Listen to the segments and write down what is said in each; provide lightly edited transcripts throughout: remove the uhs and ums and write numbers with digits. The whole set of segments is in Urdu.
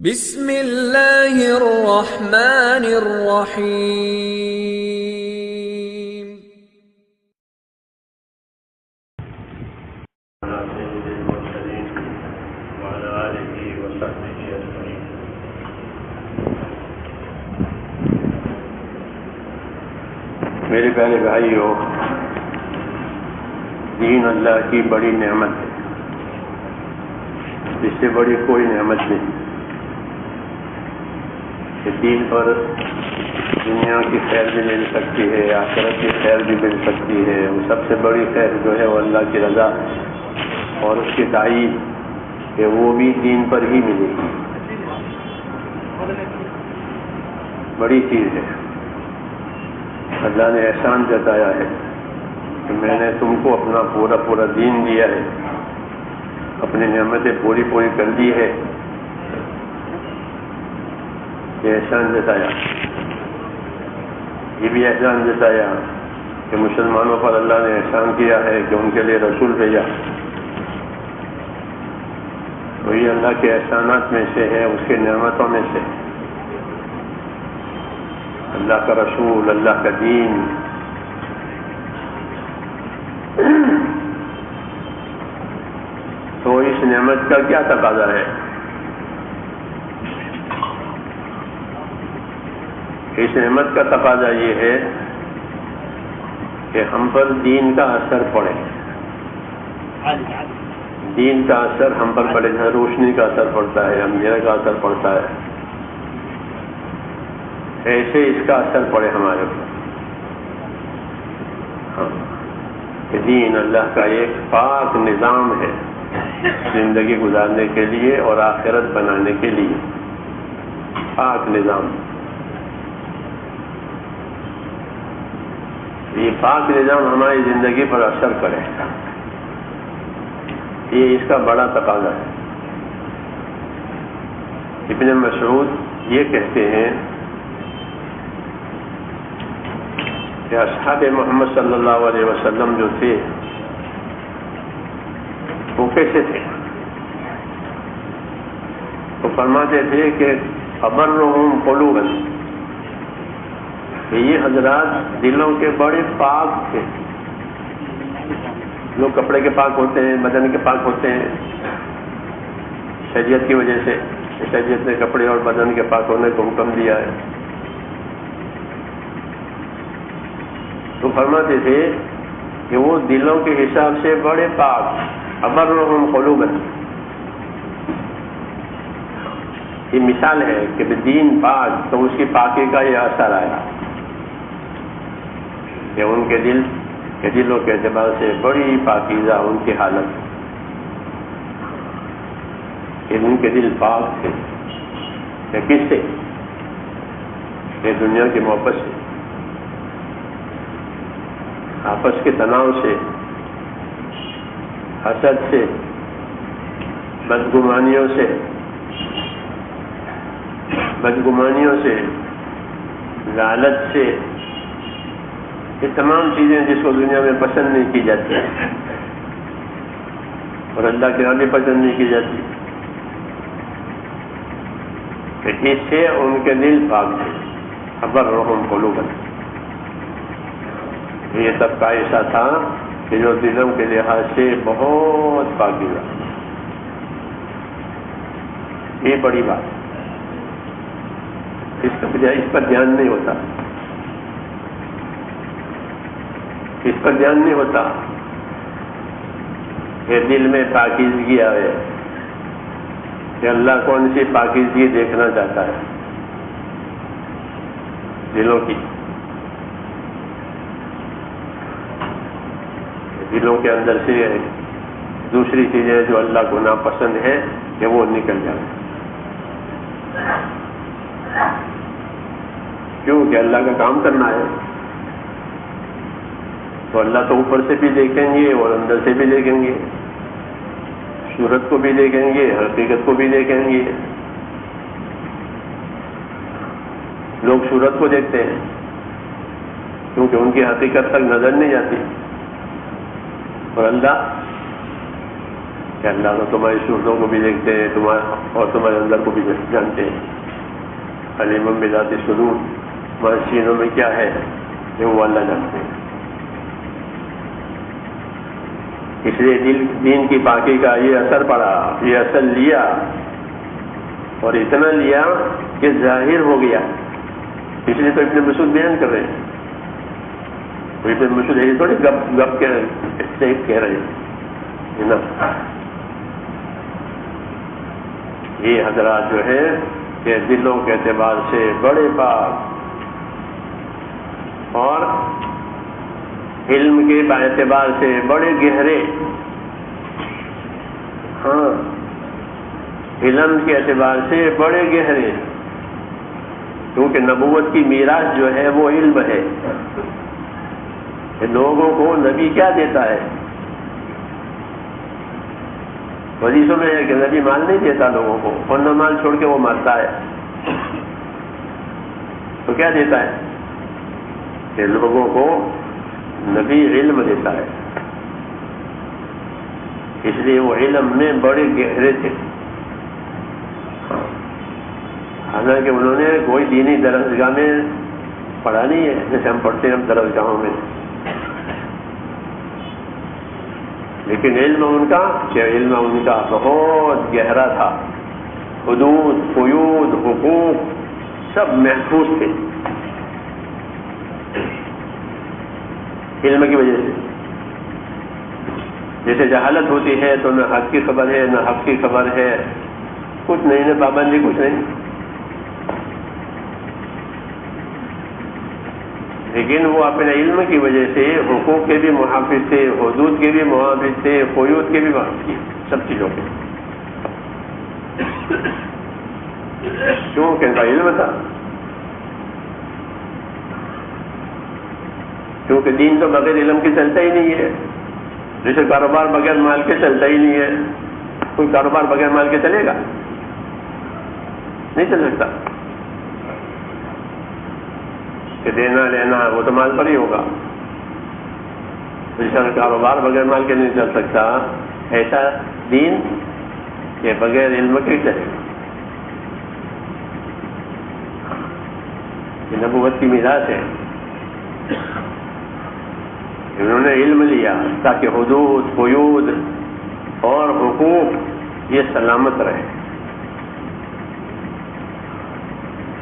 بسم اللہ الرحمن الرحیم۔ میرے پیارے بھائیو، دین اللہ کی بڑی نعمت ہے، اس سے بڑی کوئی نعمت نہیں کہ دین پر دنیا کی خیر بھی مل سکتی ہے، آخرت کی خیر بھی مل سکتی ہے۔ وہ سب سے بڑی خیر جو ہے وہ اللہ کی رضا اور اس کی تائید کہ وہ بھی دین پر ہی ملے گی، بڑی چیز ہے۔ اللہ نے احسان جتایا ہے کہ میں نے تم کو اپنا پورا دین دیا ہے، اپنی نعمتیں پوری کر دی ہے۔ یہ احسان جتایا، یہ بھی احسان جتایا کہ مسلمانوں پر اللہ نے احسان کیا ہے کہ ان کے لیے رسول بھیجا۔ وہی اللہ کے احسانات میں سے ہے، اس کی نعمتوں میں سے اللہ کا رسول، اللہ کا دین۔ تو اس نعمت کا کیا تقاضا ہے؟ اس نعمت کا تقاضا یہ ہے کہ ہم پر دین کا اثر پڑے، دین کا اثر ہم پر پڑے۔ روشنی کا اثر پڑتا ہے، اندھیرے کا اثر پڑتا ہے، ایسے اس کا اثر پڑے ہمارے اوپر۔ کہ دین اللہ کا ایک پاک نظام ہے زندگی گزارنے کے لیے اور آخرت بنانے کے لیے، پاک نظام۔ یہ پاک نظام ہماری زندگی پر اثر کرے، یہ اس کا بڑا تقاضا ہے۔ ابن مسعود یہ کہتے ہیں کہ اصحاب محمد صلی اللہ علیہ وسلم جو تھے وہ کیسے تھے؟ وہ فرماتے تھے کہ ابرہم قلوبا، کہ یہ حضرات دلوں کے بڑے پاک تھے۔ جو کپڑے کے پاک ہوتے ہیں، بدن کے پاک ہوتے ہیں شریعت کی وجہ سے، شریعت نے کپڑے اور بدن کے پاک ہونے کو حکم دیا ہے۔ تو فرماتے تھے کہ وہ دلوں کے حساب سے بڑے پاک، ابرہم قلوبا۔ یہ مثال ہے کہ دین پاک تو اس کی پاکی کا یہ اثر آیا کہ ان کے دلوں کے اعتبار سے بڑی پاکیزہ ان کی حالت، کہ ان کے دل پاک تھے۔ کہ کس سے؟ کہ دنیا کی محبت سے، آپس کے تناؤ سے، حسد سے، بدگمانیوں سے، لالچ سے، یہ تمام چیزیں جس کو دنیا میں پسند نہیں کی جاتی اور اللہ کے یہاں بھی پسند نہیں کی جاتی، کہ اس سے ان کے دل پاک تھے۔ ابرہم قلوبا، یہ طبقہ ایسا تھا کہ جو دلوں کے لحاظ سے بہت پاکیزہ۔ یہ بڑی بات، اس پر دھیان نہیں ہوتا، اس پر دھیان نہیں ہوتا کہ دل میں پاکیزگی آئے، کہ اللہ کون سی پاکیزگی دیکھنا چاہتا ہے دلوں کی۔ دلوں کے اندر سے دوسری چیزیں جو اللہ کو ناپسند ہے کہ وہ نکل جائے۔ کیوں؟ کہ اللہ کا کام کرنا ہے، تو اللہ تو اوپر سے بھی دیکھیں گے اور اندر سے بھی دیکھیں گے، صورت کو بھی دیکھیں گے، حقیقت کو بھی دیکھیں گے۔ لوگ صورت کو دیکھتے ہیں کیونکہ ان کی حقیقت تک نظر نہیں جاتی، اور اللہ کہ اللہ تو تمہاری صورتوں کو بھی دیکھتے ہیں اور تمہارے اندر کو بھی جانتے ہیں. علیم بذات الصدور، تمہارے سینوں میں کیا ہے یہ وہ اللہ جانتے ہیں. اس لیے دین کی پاکی کا یہ اثر پڑا، یہ اثر لیا اور اتنا لیا کہ ظاہر ہو گیا. اس لیے تو ابن مسعود بیان کر رہے ہیں. ابن مسعود یہ تھوڑی گپ کہہ رہے ہیں نا. یہ حضرات جو ہے کہ دلوں کے اعتبار سے بڑے پاک اور علم کے اعتبار سے بڑے گہرے. ہاں، علم کے اعتبار سے بڑے گہرے، کیونکہ نبوت کی میراث جو ہے وہ علم ہے. کہ لوگوں کو نبی کیا دیتا ہے؟ حدیثوں میں ہے کہ نبی مال نہیں دیتا لوگوں کو، اور نہ مال چھوڑ کے وہ مرتا ہے. تو کیا دیتا ہے؟ کہ لوگوں کو نبی علم دیتا ہے. اس لیے وہ علم میں بڑے گہرے تھے. حالانکہ انہوں نے کوئی دینی درسگاہ میں پڑھا نہیں ہے جیسے ہم پڑھتے ہیں ہم درسگاہوں میں، لیکن علم ان کا بہت گہرا تھا. حدود، قیود، حقوق سب محفوظ تھے علم کی وجہ سے. جیسے جہالت ہوتی ہے تو نہ حق کی خبر ہے نہ حق کی خبر ہے، کچھ نہیں، نہ پابندی، کچھ نہیں. لیکن وہ اپنے علم کی وجہ سے حقوق کے بھی محافظ تھے، حدود کے بھی محافظ تھے، قیود کے بھی محافظ تھے، سب چیزوں کے. کیوں کہ ان کا علم تھا. کیونکہ دین تو بغیر علم کے چلتا ہی نہیں ہے. جیسے کاروبار بغیر مال کے چلتا ہی نہیں ہے. کوئی کاروبار بغیر مال کے چلے گا؟ نہیں چل سکتا. کہ دینا لینا وہ تو مال پر ہی ہوگا. جیسا کاروبار بغیر مال کے نہیں چل سکتا، ایسا دین کہ بغیر علم کے چلے گا. یہ نبوت کی میراث ہے. انہوں نے علم لیا تاکہ حدود، قیود اور حقوق یہ سلامت رہے.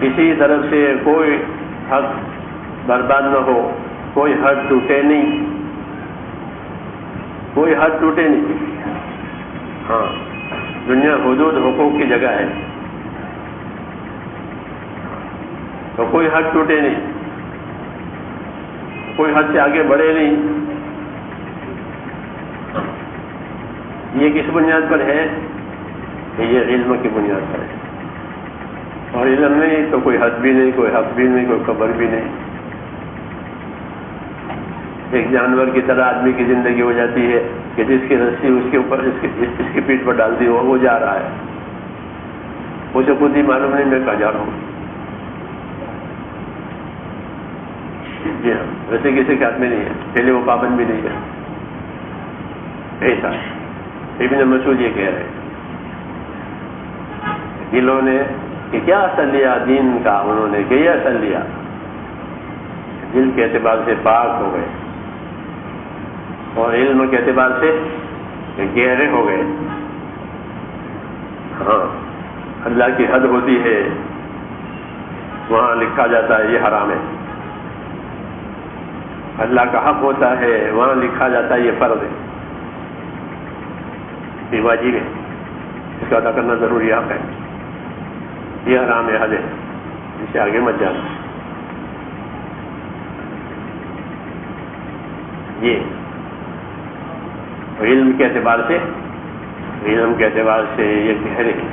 کسی طرف سے کوئی حق برباد نہ ہو، کوئی حد ٹوٹے نہیں، کوئی حد ٹوٹے نہیں. ہاں، دنیا حدود حقوق کی جگہ ہے تو کوئی حد ٹوٹے نہیں، کوئی حد سے آگے بڑھے نہیں. یہ کس بنیاد پر ہے؟ کہ یہ علم کی بنیاد پر ہے. اور علم نہیں تو کوئی حد بھی نہیں، کوئی حق بھی نہیں، کوئی خبر بھی نہیں. ایک جانور کی طرح آدمی کی زندگی ہو جاتی ہے کہ جس کی رسی اس کے اوپر اس کی پیٹھ پر ڈال دی ہو وہ جا رہا ہے. مجھے خود ہی معلوم نہیں میں کہاں جا رہا ہوں. جی ہاں، ویسے کسی کے ہاتھ میں نہیں ہے، پہلے وہ پابند بھی نہیں ہے. ایسا ابن مسعود یہ کہہ رہے دلوں نے کہ کیا اثر لیا دین کا، انہوں نے کہ یہ اثر لیا دل کے اعتبار سے پاک ہو گئے اور علم کے اعتبار سے گہرے ہو گئے. ہاں، اللہ کی حد ہوتی ہے، وہاں لکھا جاتا ہے یہ حرام ہے. اللہ کا حق ہوتا ہے، وہاں لکھا جاتا ہے یہ فرض ہے، یہ واجب ہے، اس کا ادا کرنا ضروری حق ہے. یہ حرام ہے، حد ہے، اس سے آگے مت جانا. یہ علم کے اعتبار سے یہ گہرے ہیں.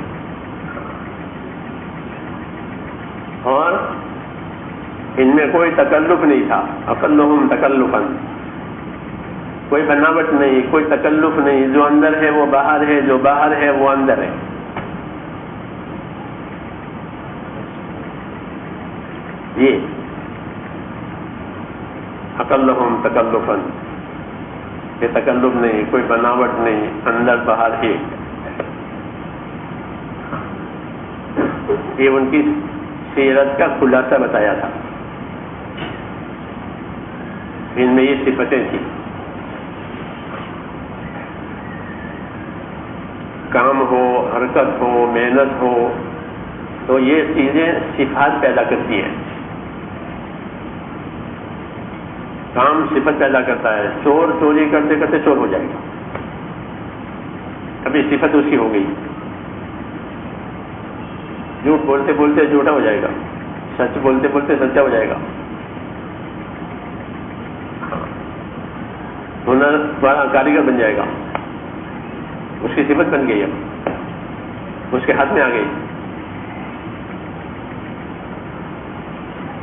اور ان میں کوئی تکلف نہیں تھا. اقلہم تکلفا، کوئی بناوٹ نہیں، کوئی تکلف نہیں. جو اندر ہے وہ باہر ہے، جو باہر ہے وہ اندر ہے. یہ اقلہم تکلفا. کہ تکلف نہیں، کوئی بناوٹ نہیں، اندر باہر ایک. یہ ان کی سیرت کا خلاصہ بتایا تھا. ان میں یہ صفتیں تھیں. کام ہو، حرکت ہو، محنت ہو، تو یہ چیزیں صفات پیدا کرتی ہیں. کام صفت پیدا کرتا ہے. چور چوری کرتے کرتے چور ہو جائے گا، ابھی صفت اس کی ہو گئی. جھوٹ بولتے بولتے جھوٹا ہو جائے گا، سچ بولتے بولتے سچا ہو جائے گا. ہنر بڑا کاریگر بن جائے گا، اس کی صفت بن گئی، اب اس کے ہاتھ میں آ گئی.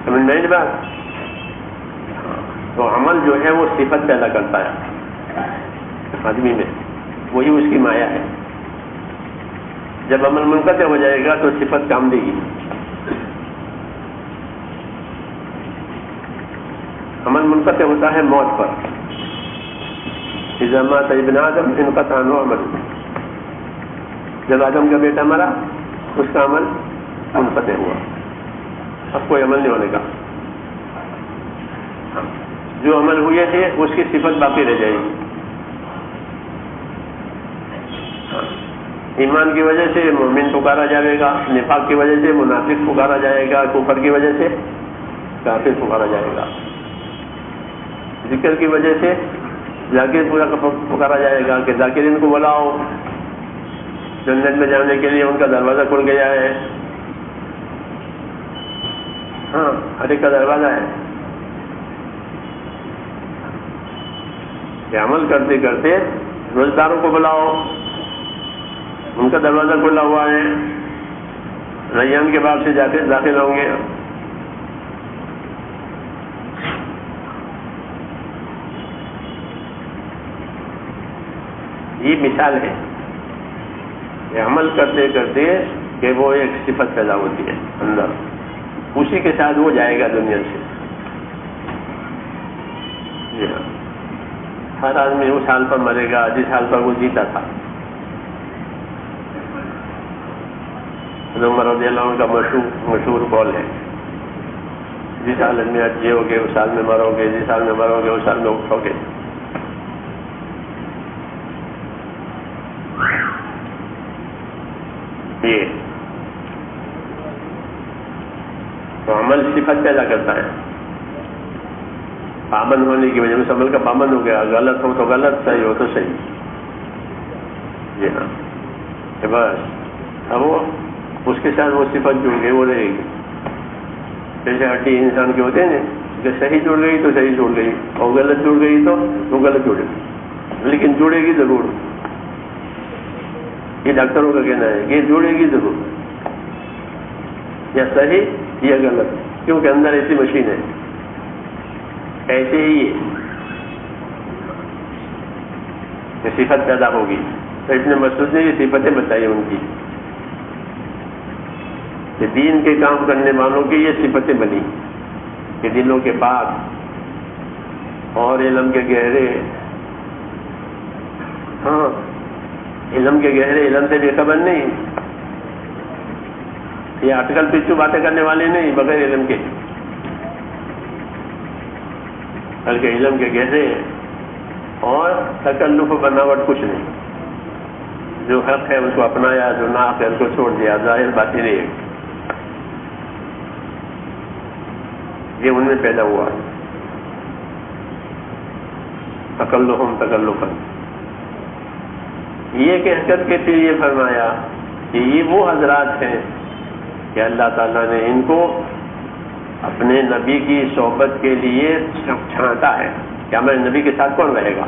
سمجھ میں آئی بات؟ تو عمل جو ہے وہ صفت پیدا کرتا ہے آدمی میں، وہی اس کی مایا ہے. جب عمل منقطع ہو جائے گا تو صفت کام دے گی. عمل منقطع ہوتا ہے موت پر. اذا مات ابن آدم انقطع عنہ عمل. جب آدم کا بیٹا مرا اس کا عمل منقطع ہوا، اب کوئی عمل نہیں ہونے کا. جو عمل ہوئے تھے اس کی صفت باقی رہ جائے گی. ایمان کی وجہ سے مومن پکارا جائے گا، نفاق کی وجہ سے منافق پکارا جائے گا، کفر کی وجہ سے کافر پکارا جائے گا، ذکر کی وجہ سے ذاکر پکارا جائے گا کہ ذاکرین کو بلاؤ، جنت میں جانے کے لیے ان کا دروازہ کھل گیا ہے. ہاں، ہر ایک کا دروازہ ہے. کہ عمل کرتے کرتے روزداروں کو بلاؤ، ان کا دروازہ کھلا ہوا ہے، ریان کے باب سے جا کے داخل ہوں گے. یہ مثال ہے کہ عمل کرتے کرتے کہ وہ ایک صفت پیدا ہوتی ہے اندر، اسی کے ساتھ وہ جائے گا دنیا سے. جی ہاں، ہر آدمی اس حال پر مرے گا جس حال پر وہ جیتا تھا. عمر رضی اللہ عنہ کا مشہور قول ہے، جس حالت میں آپ جیو گے اس حال میں مرو گے، جس حال میں مرو گے اس حال میں اٹھو گے. یہ تو عمل صفت پیدا کرتا ہے. پابند ہونے کی وجہ سے اس عمل کا پابند ہو گیا، غلط ہو تو غلط، صحیح ہو تو صحیح. جی ہاں، بس اب وہ اس کے ساتھ وہ صفت جڑ گئی، وہ رہے گی. جیسے ہڈی انسان کے ہوتے ہیں نا، کہ صحیح جڑ گئی تو صحیح جڑ گئی، اور غلط جڑ گئی تو وہ غلط جڑے گی، لیکن جڑے گی ضرور. یہ ڈاکٹروں کا کہنا ہے کہ جڑے گی ضرور، یا صحیح یا غلط، کیونکہ اندر ایسی مشین ہے. ایسے ہی یہ صفت پیدا ہوگی. تو ابن مسعود نے یہ صفتیں بتائی ان کی کہ دین کے کام کرنے والوں کی یہ صفتیں بنی کہ دلوں کے پاک اور علم کے گہرے. ہاں، علم کے گہرے، علم سے بے خبر نہیں، یہ اٹکل پچھو باتیں کرنے والے نہیں بغیر علم کے، بلکہ علم کے گہرے اور تکلف و بناوٹ کچھ نہیں. جو حق ہے اس کو اپنایا، جو ناحق ہے اس کو چھوڑ دیا. ظاہر باطن ہے، یہ ان میں پیدا ہوا. تکلفم تکلفا، یہ کہہ کر کے پھر یہ فرمایا کہ یہ وہ حضرات ہیں کہ اللہ تعالیٰ نے ان کو اپنے نبی کی صحبت کے لیے چھانٹا ہے کہ ہمارے نبی کے ساتھ کون رہے گا.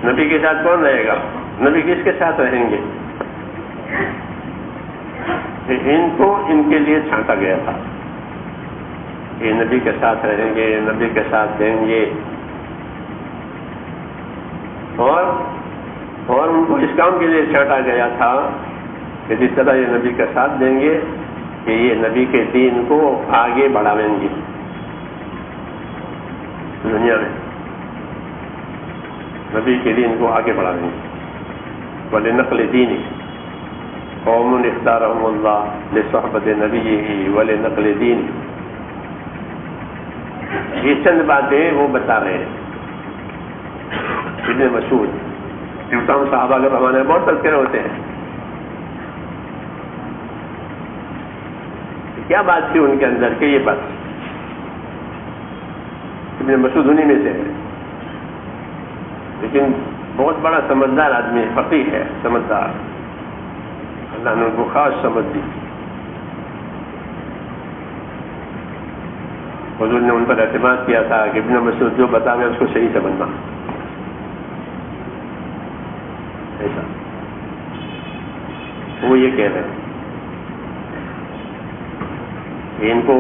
نبی کے ساتھ کون رہے گا، نبی کس کے ساتھ رہیں گے. ان کو ان کے لیے چھانٹا گیا تھا، یہ نبی کے ساتھ رہیں گے، نبی کے ساتھ دیں گے، اور ان کو اس کام کے لیے چھانٹا گیا تھا کہ جس طرح یہ نبی کا ساتھ دیں گے کہ یہ نبی کے دین کو آگے بڑھائیں گے. دنیا میں نبی کے دین کو آگے بڑھانے وَلِنَقْلِ دِينِهِ قوم اختارهم اللہ لصحبت نبیہ وَلِنَقْلِ دِينِهِ. یہ چند باتیں وہ بتا رہے ہیں ابن مسعود. تمام صحابہ کے زمانے میں بہت تذکرے ہوتے ہیں. کیا بات تھی ان کے اندر کہ یہ بات ابن مسعود انہی میں سے ہے، لیکن بہت بڑا سمجھدار آدمی ہے، فقیہ ہے، سمجھدار. اللہ نے ان کو خاص سمجھ دی. حضور نے ان پر اعتماد کیا تھا کہ ابن مسعود جو بتاوے اس کو صحیح سمجھنا. ایسا وہ یہ کہہ رہے ہیں کہ ان کو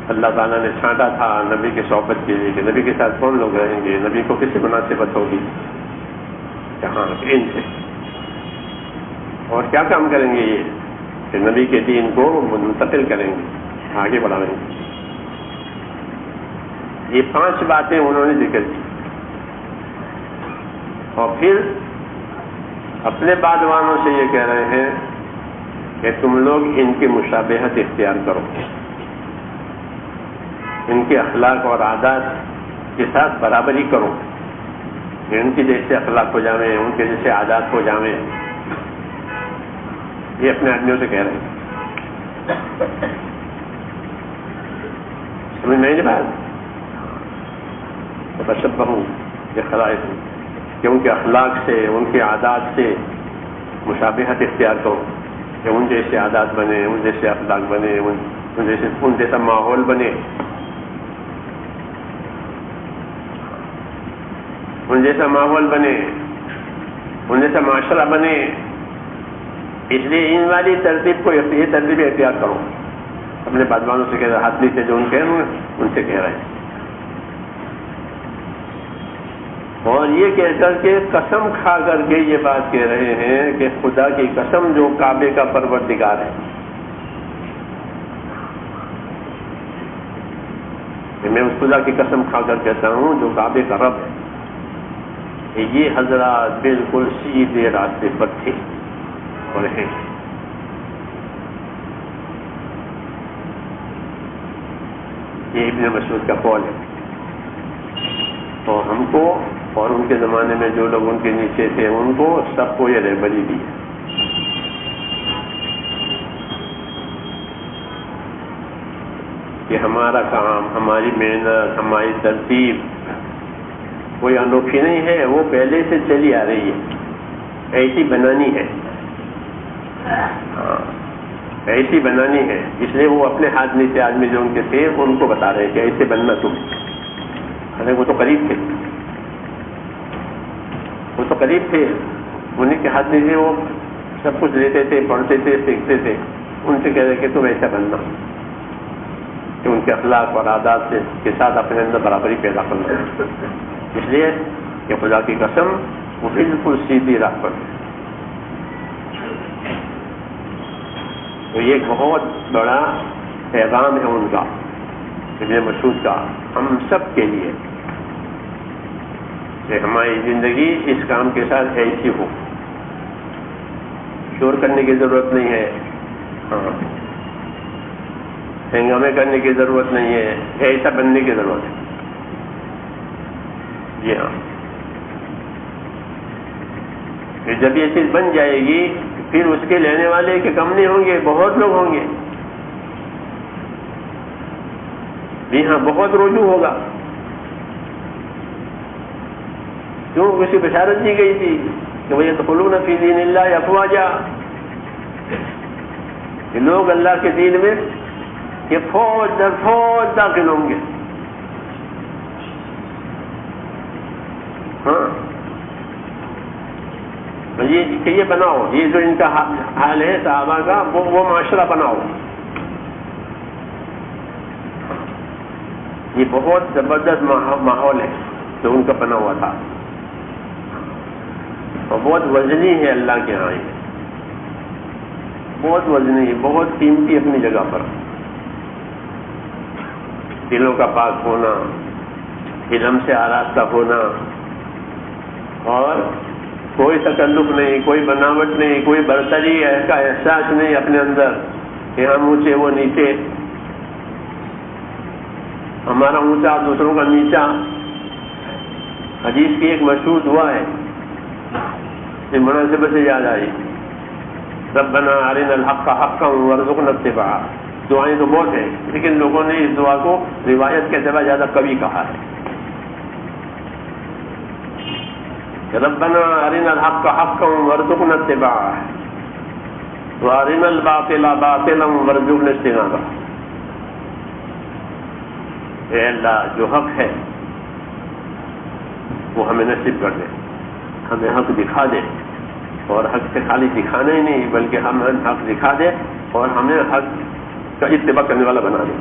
اللہ تعالیٰ نے چھانٹا تھا نبی کی صحبت کے لیے کہ نبی کے ساتھ کون لوگ رہیں گے، نبی کو کس سے مناسبت ہوگی، کہاں ان سے، اور کیا کام کریں گے یہ کہ نبی کے دین کو منتقل کریں گے، آگے بڑھائیں گے. یہ 5 باتیں انہوں نے ذکر کی اور پھر اپنے بعد والوں سے یہ کہہ رہے ہیں کہ تم لوگ ان کی مشابہت اختیار کرو، ان کے اخلاق اور عادات کے ساتھ برابری کرو، ان کے جیسے اخلاق ہو جاویں، ان کے جیسے عادات ہو جاویں. یہ اپنے آدمیوں سے کہہ رہے ہیں. سمجھ میں نہیں بات تشبہوا بخلائقہم کہ ان کے اخلاق سے، ان کے عادات سے مشابہت اختیار کرو کہ ان جیسے عادات بنے، ان جیسے اخلاق بنے، ان جیسا ماحول بنے، ان جیسا ماحول بنے، ان جیسا معاشرہ بنے. اس لیے ان والی ترتیب کو یہ ترتیب اختیار کرو. اپنے بادوانوں سے کہہ رہے، ہاتھ نیچے جو ان کہہ رہے ہیں ان سے کہہ رہے ہیں. اور یہ کہہ کر کے قسم کھا کر کے یہ بات کہہ رہے ہیں کہ خدا کی قسم جو کعبے کا پروردگار ہے، کہ میں اس خدا کی قسم کھا کر کہتا ہوں جو کعبے کا رب ہے، کہ یہ حضرات بالکل سیدھے راستے پر تھے اور ہیں. یہ ابن مسعود کا قول ہے. تو ہم کو اور ان کے زمانے میں جو لوگ ان کے نیچے تھے ان کو سب کو یہ رہبری دی ہے. کہ ہمارا کام، ہماری محنت، ہماری ترتیب کوئی انوکھی نہیں ہے، وہ پہلے سے چلی آ رہی ہے، ایسی بنانی ہے. ایسی بنانی ہے. اس لیے وہ اپنے ہاتھ نیچے آدمی جو ان کے تھے ان کو بتا رہے کہ ایسے بننا تم. ارے وہ تو قریب تھے، وہ تو قریب تھے، انہیں کے ہاتھ نیچے وہ سب کچھ لیتے تھے، پڑھتے تھے، سیکھتے تھے. ان سے کہہ رہے کہ تم ایسا بننا، کہ ان کے اخلاق اور عادات سے کے ساتھ اپنے اندر برابری پیدا کرنا. اس لیے کہ خدا کی قسم وہ بالکل سیدھی راہ پر. تو یہ بہت بڑا پیغام ہے ان کا، ابن مسعود کا، ہم سب کے لیے، کہ ہماری زندگی اس کام کے ساتھ ایسی ہو. شور کرنے کی ضرورت نہیں ہے، ہنگامے کرنے کی ضرورت نہیں ہے، ایسا بننے کی ضرورت ہے. جی ہاں، جب یہ چیز بن جائے گی پھر اس کے لینے والے کے کم نہیں ہوں گے، بہت لوگ ہوں گے. جی ہاں، بہت رجوع ہوگا. کیوں؟ کسی بشارت دی گئی تھی کہ وَيَدْخُلُونَ فِي دِينِ اللَّهِ أَفْوَاجًا، کہ لوگ اللہ کے دین میں یہ فوج در فوج داخل ہوں گے. ہاں، یہ بناؤ، یہ جو ان کا حال ہے صحابہ کا، وہ معاشرہ بناؤ. یہ بہت زبردست ماحول ہے جو ان کا بنا ہوا تھا، اور بہت وزنی ہے اللہ کے ہاں. بہت وزنی، بہت قیمتی اپنی جگہ پر. دلوں کا پاک ہونا، علم سے آراستہ ہونا، اور کوئی تکلف نہیں، کوئی بناوٹ نہیں، کوئی برتری کا احساس نہیں اپنے اندر کہ ہم اونچے وہ نیچے، ہمارا اونچا دوسروں کا نیچا۔ حدیث کی ایک مشہور دعا ہے، یہ مناسبت سے یاد آئی، ربنا ارنا الحق حقا وارزقنا اتباعہ۔ دعائیں تو بہت ہیں، لیکن لوگوں نے اس دعا کو روایت کے اعتبار زیادہ قوی کہا ہے۔ ربنا ارنا الحق حقا وارزقنا اتباعہ وارنا الباطل باطلا وارزقنا اجتنابہ۔ اے اللہ، جو حق ہے وہ ہمیں نصیب کر دے، ہمیں حق دکھا دے، اور حق سے خالی دکھانا ہی نہیں بلکہ ہمیں حق دکھا دے اور ہمیں حق کا اتباع کرنے والا بنا دے۔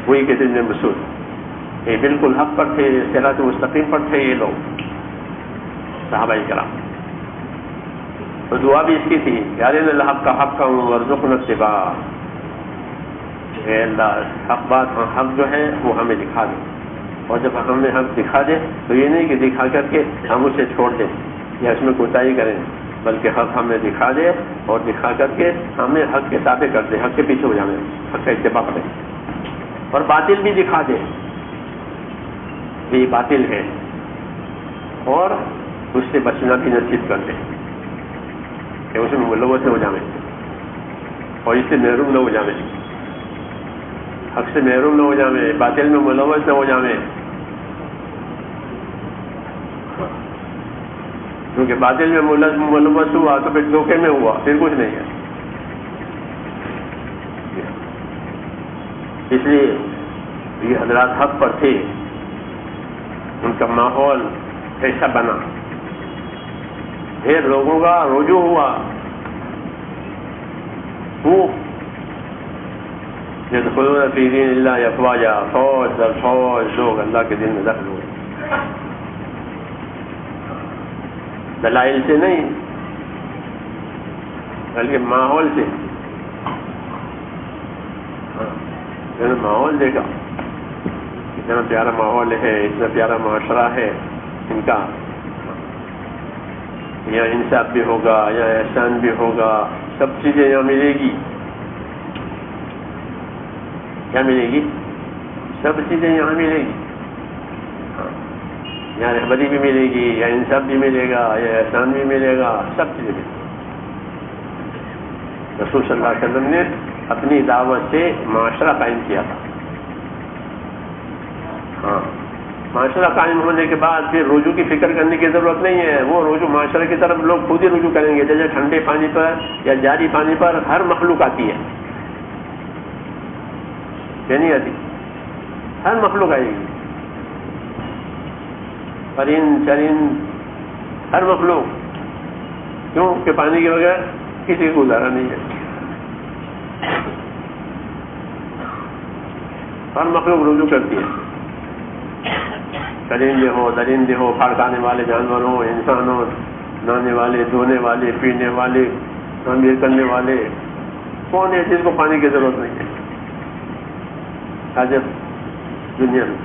وہی کہتے ہیں مسعود، یہ بالکل حق پر تھے، صراط مستقیم پر تھے یہ لوگ صحابہ کرام۔ تو دعا بھی اس کی تھی، ارنا الحق حقا وارزقنا اتباعہ، اے اللہ حق بات، حق جو ہے وہ ہمیں دکھا دے، اور جب ہمیں حق دکھا دے تو یہ نہیں کہ دکھا کر کے ہم اسے چھوڑ دیں یا اس میں کوتاہی کریں، بلکہ حق ہمیں دکھا دے اور دکھا کر کے ہمیں حق کے تابع کر دے، حق کے پیچھے ہو جائیں، حق کا اتباع کریں، اور باطل بھی دکھا دے کہ یہ باطل ہے اور اس سے بچنا بھی نصیب کر دے کہ اس میں ملوث نہ ہو جائیں اور اس سے محروم نہ ہو جائیں، حق سے محروم نہ ہو جائیں، باطل میں ملوث نہ ہو جائیں، کیونکہ باطل میں ملوث ہوا تو پھر دھوکے میں ہوا، پھر کچھ نہیں ہے۔ اس لیے یہ حضرات حق پر تھے، ان کا ماحول ایسا بنا، ڈھیر لوگوں کا رجوع ہوا، وہ يدخلون في دين الله افواجا، فوج در فوج لوگ اللہ کے دین میں داخل ہوئے، دلائل سے نہیں بلکہ ماحول سے۔ ماحول دیکھا اتنا پیارا ماحول ہے، اتنا پیارا معاشرہ ہے ان کا، یہاں انصاف بھی ہوگا، یہاں احسان بھی ہوگا، سب چیزیں یہاں ملے گی۔ کیا ملے گی؟ سب چیزیں یہاں ملے گی، یہاں رہبری بھی ملے گی، یا انصاف بھی ملے گا، یا احسان بھی ملے گا، سب چیزیں ملے گی۔ رسول صلی اللہ علیہ وسلم نے اپنی دعوت سے معاشرہ قائم کیا تھا۔ ہاں، معاشرہ قائم ہونے کے بعد پھر رجوع کی فکر کرنے کی ضرورت نہیں ہے، وہ رجوع معاشرے کی طرف لوگ خود ہی رجوع کریں گے، جیسے ٹھنڈے پانی پر یا جاری پانی پر ہر مخلوق آتی ہے، کہ نہیں آتی؟ ہر مخلوق آئے گی، پرند چرند ہر مخلوق، کیوں کہ پانی کے بغیر کسی کو گزارا نہیں ہے، ہر مخلوق رجوع کرتی ہے، چرندے ہو، درندے ہو، پھاڑ کھانے والے جانور ہو، انسان ہو، نہانے والے، دھونے والے، پینے والے، تعمیر کرنے والے، کون ہے جس کو پانی کی ضرورت نہیں ہے آج دنیا میں؟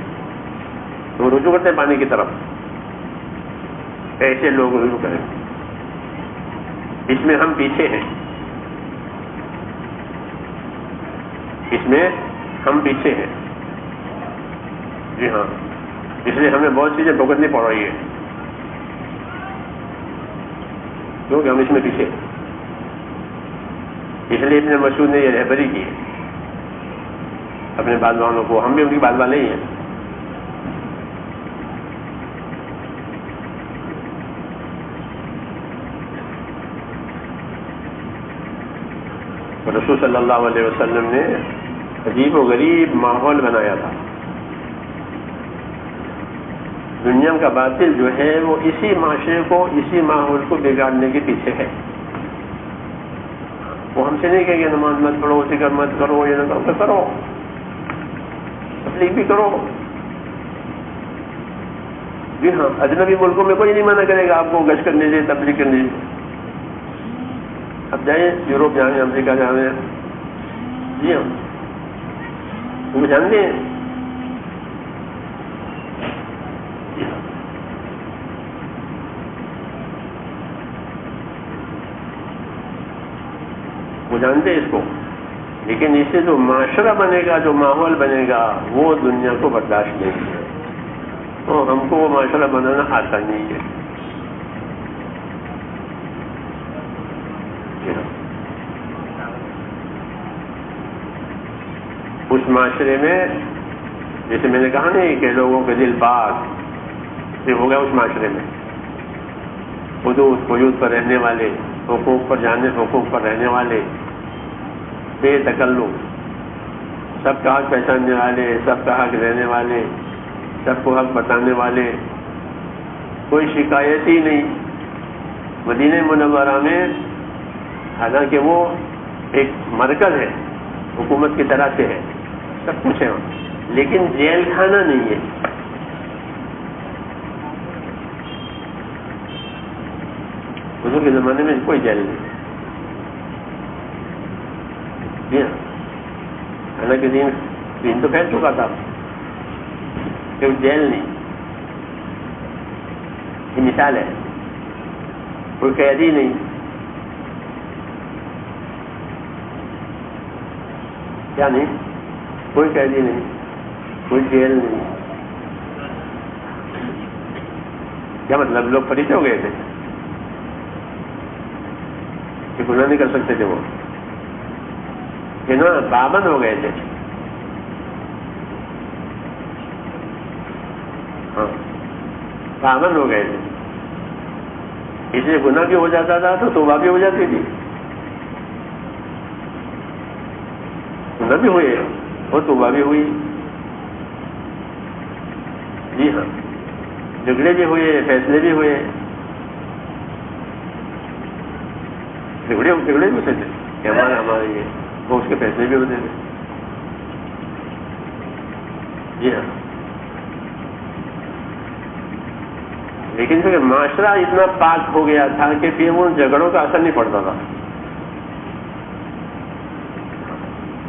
تو رجوع کرتے ہیں پانی کی طرف، ایسے لوگ رجوع کریں، اس میں ہم پیچھے ہیں، اس میں ہم پیچھے ہیں، جی ہاں، اس لیے ہمیں بہت چیزیں بھگتنی پڑ رہی ہے، کیونکہ ہم اس میں پیچھے، اس لیے ابن مسعود نے یہ رہبری کی اپنے بازوانوں کو، ہم بھی ان کی باز والے ہی ہیں۔ رسول صلی اللہ علیہ وسلم نے عجیب و غریب ماحول بنایا تھا، دنیا کا باطل جو ہے وہ اسی معاشرے کو، اسی ماحول کو بگاڑنے کے پیچھے ہے۔ وہ ہم سے نہیں کہیں گے نماز مت پڑھو، ذکر مت کرو، یہ نہ کرو، کرو، تبلیغ بھی کرو، جی ہاں، اجنبی ملکوں میں کوئی نہیں منع کرے گا آپ کو گشت کرنے سے، تبلیغ کرنے سے۔ اب جائیں یوروپ جائیں، امریکہ جائیں، جی ہاں، وہ جانتے ہیں وہ جانتے ہیں اس کو، لیکن اس سے جو معاشرہ بنے گا، جو ماحول بنے گا، وہ دنیا کو برداشت نہیں ہے، تو ہم کو وہ معاشرہ بنانا آتا نہیں ہے۔ اس معاشرے میں جیسے میں نے کہا نہیں کہ لوگوں کے دل پاک یہ ہو گیا، اس معاشرے میں حدود پر رہنے والے، حقوق پر جانے، حقوق پر رہنے والے، بے تکلف، سب کا حق پہچاننے والے، سب کا حق رہنے والے، سب کو حق بتانے والے، کوئی شکایت ہی نہیں۔ مدینہ منورہ میں حالانکہ وہ ایک مرکز ہے، حکومت کی طرح سے ہے، سب کچھ ہے وہاں، لیکن جیل خانہ نہیں ہے۔ حضور کے زمانے میں کوئی جیل نہیں، جی ہاں، حالانکہ دین تو پھیل چکا تھا، کہ جیل نہیں، یہ مثال ہے، کوئی قیدی نہیں، کیا نہیں، کوئی قیدی نہیں، کوئی جیل نہیں۔ کیا مطلب؟ لوگ فرشتے ہو گئے تھے کہ گناہ نہیں کر سکتے تھے، وہ کہ نا پابند ہو گئے تھے، ہاں پابند ہو گئے تھے، اس لیے گناہ بھی ہو جاتا تھا تو توبہ بھی ہو جاتی تھی، گناہ بھی ہوئے اور توبہ بھی ہوئی، جی ہاں، جھگڑے بھی ہوئے، فیصلے بھی ہوئے، جھگڑے بھی ہوتے تھے کہ ہمارے یہ، وہ اس کے فیصلے بھی ہوتے تھے، جی ہاں، لیکن پھر معاشرہ اتنا پاک ہو گیا تھا کہ پھر وہ جھگڑوں کا اثر نہیں پڑتا تھا۔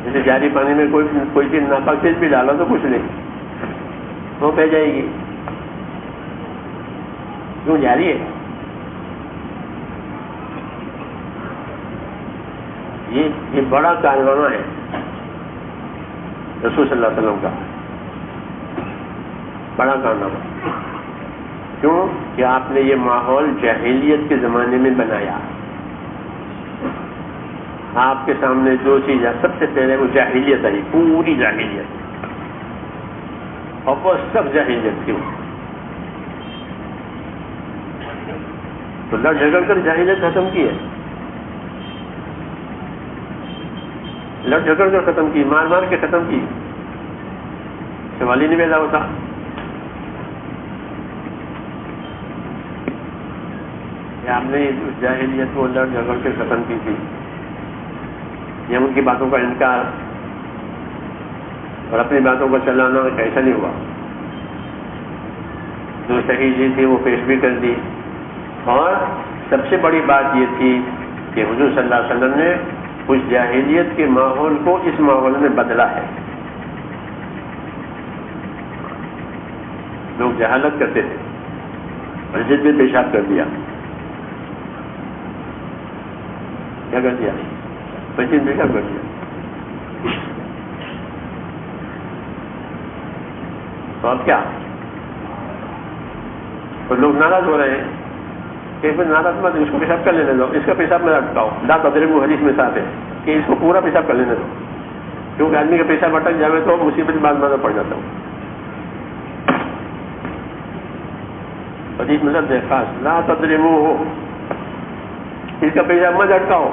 جیسے جاری پانی میں کوئی چیز ناپاک چیز بھی ڈالا تو کچھ نہیں، وہ بہ جائے گی، کیوں؟ جاری ہے۔ یہ بڑا کارنامہ ہے رسول صلی اللہ علیہ وسلم کا، بڑا کارنامہ، کیوں کہ آپ نے یہ ماحول جاہلیت کے زمانے میں بنایا۔ آپ کے سامنے جو چیز ہے سب سے پہلے وہ جاہلیت آئی، پوری جاہلیت، اور وہ سب جاہلیت کیوں؟ تو لڑ جھگڑ کر جاہلیت ختم کی ہے، لڑ جھگڑ کر ختم کی، مار مار کے ختم کی، سوال ہی نہیں پیدا ہوتا۔ آپ نے جاہلیت کو لڑ جھگڑ کے ختم کی تھی، یہ ان کی باتوں کا انکار اور اپنی باتوں کو چلانا ایسا نہیں ہوا، جو صحیح چیز تھی وہ پیش بھی کر دی، اور سب سے بڑی بات یہ تھی کہ حضور صلی اللہ علیہ وسلم نے اس جاہلیت کے ماحول کو اس ماحول میں بدلا ہے۔ لوگ جہالت کرتے تھے، مسجد میں پیشاب کر دیا، کیا کر دیا؟ مسجد میں پیشاب کر دیا، تو اب کیا؟ تو لوگ ناراض ہو رہے ہیں کہ پھر ناراض مت، اس کو پیشاب کر لینے دو، اس کا پیشاب میں اٹکاؤ، لا تضربوا، حدیث میں صاف ہے کہ اس کو پورا پیشاب کر لینے دو، کیونکہ آدمی کا پیشاب اٹک جائے تو مصیبت بعد میں پڑ جاتا ہوں۔ حدیث میں لفظ ہے خاص، لا تضربوا، اس کا پیشاب مت اٹکاؤ۔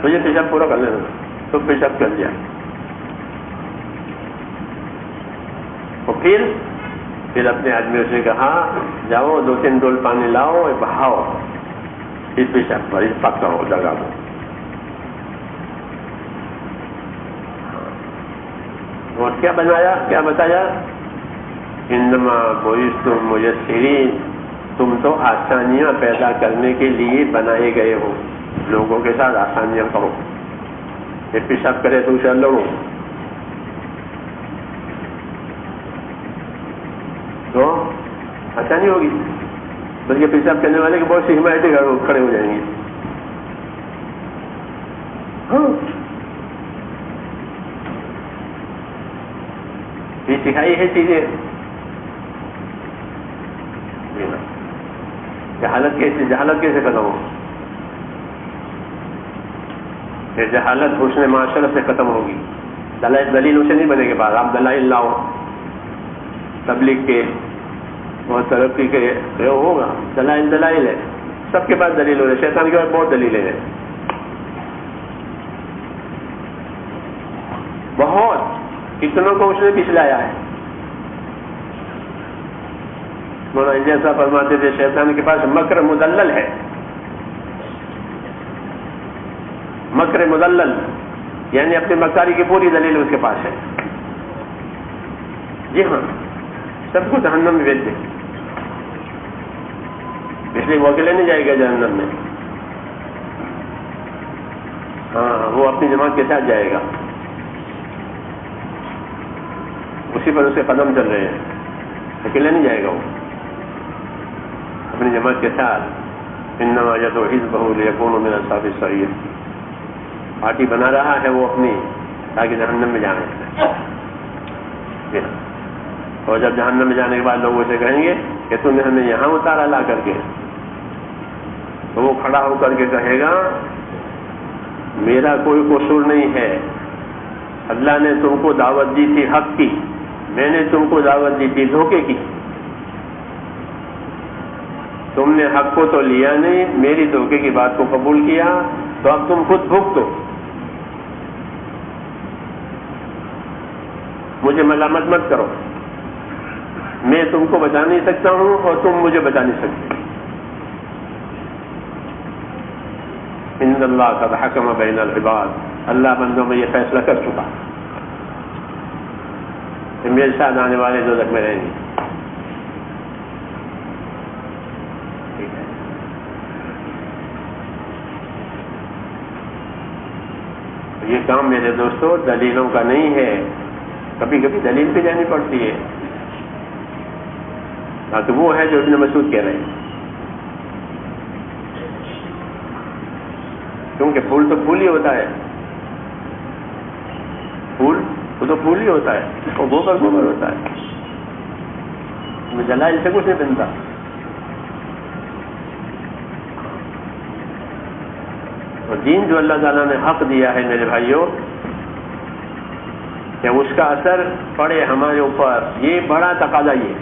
تو یہ پیشاب پورا کر لینا، تو پیشاب کر دیا، اور پھر اپنے آدمیوں سے کہا جاؤ 2-3 ڈول پانی لاؤ اور بہاؤ اس پیشاب پر، اس پاک کرو جگہ کو۔ اور کیا بنایا، کیا بتایا؟ انما بعثتم میسرین، تم تو آسانیاں پیدا کرنے کے لیے بنائے گئے ہو، لوگوں کے ساتھ آسانیاں کرو. یہ پیشاب کرے تو اسے لڑو. تو آسانی ہوگی. بلکہ پیشاب کرنے والے کی بہت سی حمایتیں کھڑے ہو جائیں گے. ہاں یہ سکھائی ہے چیزیں. جہالت کیسے ختم ہو؟ یہ جہالت حسن معاشرت سے ختم ہوگی. دلیلوں سے نہیں بنے گے بعد. آپ دلائل لاؤ تبلیغ کے بہت ترقی کے ہوگا. دلائل ہے سب کے پاس دلیل ہو رہے. شیطان کے پاس بہت دلیلیں ہیں. بہت کتنوں کو اس نے پچھلایا ہے. مولانا جیسا فرماتے تھے شیطان کے پاس مکر مدلل ہے. مکر مدلل یعنی اپنی مکاری کی پوری دلیل اس کے پاس ہے. جی ہاں سب کو جہنم میں بھیج دے. اس لیے وہ اکیلے نہیں جائے گا جہنم میں. ہاں وہ اپنی جماعت کے ساتھ جائے گا. اسی پر اس کے قدم چل رہے ہیں. اکیلے نہیں جائے گا وہ اپنی جماعت کے ساتھ. انما یدعو حزبہ لیکونوا من اصحاب السعیر. پارٹی بنا رہا ہے وہ اپنی تاکہ جہنم میں جائیں. اور جب جہنم میں جانے کے بعد لوگ اسے کہیں گے کہ تم نے ہمیں یہاں اتارا لا کر کے, تو وہ کھڑا ہو کر کے کہے گا میرا کوئی قصور نہیں ہے. اللہ نے تم کو دعوت دی تھی حق کی, میں نے تم کو دعوت دی تھی دھوکے کی. تم نے حق کو تو لیا نہیں, میری دھوکے کی بات کو قبول کیا, تو اب تم خود بھگتو. مجھے ملامت مت کرو. میں تم کو بچا نہیں سکتا ہوں اور تم مجھے بچا نہیں سکتے. ان اللہ قد حکم بین العباد. اللہ بندوں میں یہ فیصلہ کر چکا کہ میرے ساتھ آنے والے دوزخ میں رہیں گے. یہ کام میرے دوستوں دلیلوں کا نہیں ہے. کبھی کبھی دلیل پہ جانی پڑتی ہے. تو وہ ہے جو ابن مسعود کہہ رہے ہیں. کیونکہ پھول تو پھول ہی ہوتا ہے. پھول وہ تو پھول ہی ہوتا ہے, اور گوبر گوبر ہوتا ہے. جلائل سے کچھ نہیں بنتا. اور دین جو اللہ تعالیٰ نے حق دیا ہے میرے بھائیوں, کہ اس کا اثر پڑے ہمارے اوپر, یہ بڑا تقاضا. یہ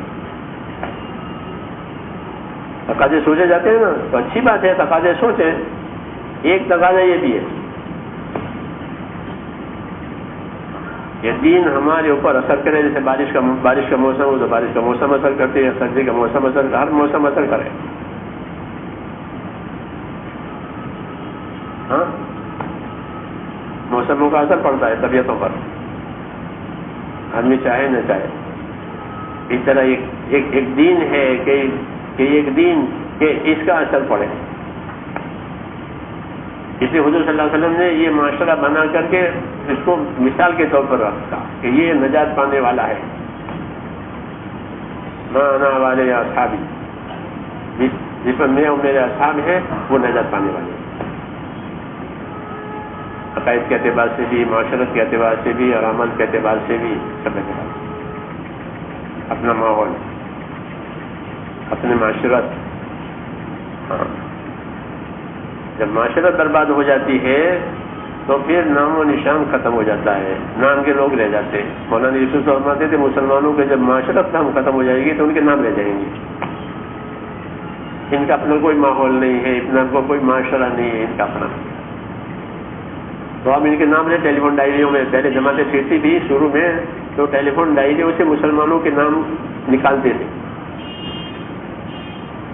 تقاضے سوچے جاتے ہیں نا تو اچھی بات ہے, تقاضے سوچیں. ایک تقاضا یہ بھی ہے کہ دین ہمارے اوپر اثر کرے. جیسے بارش کا موسم ہو تو بارش کا موسم اثر کرتے ہیں, سردی کا موسم اثر, ہر موسم اثر کرے. ہاں موسموں کا اثر پڑتا ہے طبیعتوں پر, آدمی چاہے نہ چاہے. اس طرح ایک دین ہے کہ ایک دین کہ اس کا اثر پڑے. اس لیے حضور صلی اللہ علیہ وسلم نے یہ معاشرہ بنا کر کے اس کو مثال کے طور پر رکھا کہ یہ نجات پانے والا ہے. انا والے اصحابی, جس پر میں اور میرے اصحاب ہیں وہ نجات پانے والے ہیں. عقائد کے اعتبار سے بھی, معاشرت کے اعتبار سے بھی, اور عمل کے اعتبار سے بھی, سب اعتبار سے. اپنا ماحول, اپنے معاشرت. ہاں جب معاشرت برباد ہو جاتی ہے تو پھر نام و نشان ختم ہو جاتا ہے, نام کے لوگ رہ جاتے ہیں. مولانا یوسف فرماتے تھے مسلمانوں کے جب معاشرت ختم ہو جائے گی تو ان کے نام رہ جائیں گے. ان کا اپنا کوئی ماحول نہیں ہے, اپنا کوئی معاشرہ نہیں ہے ان کا اپنا. تو اب ان کے نام رہے ٹیلی فون ڈائریوں میں. پہلے جماعتیں پھرتی بھی شروع میں تو ٹیلی فون ڈائریوں سے مسلمانوں کے نام نکالتے تھے,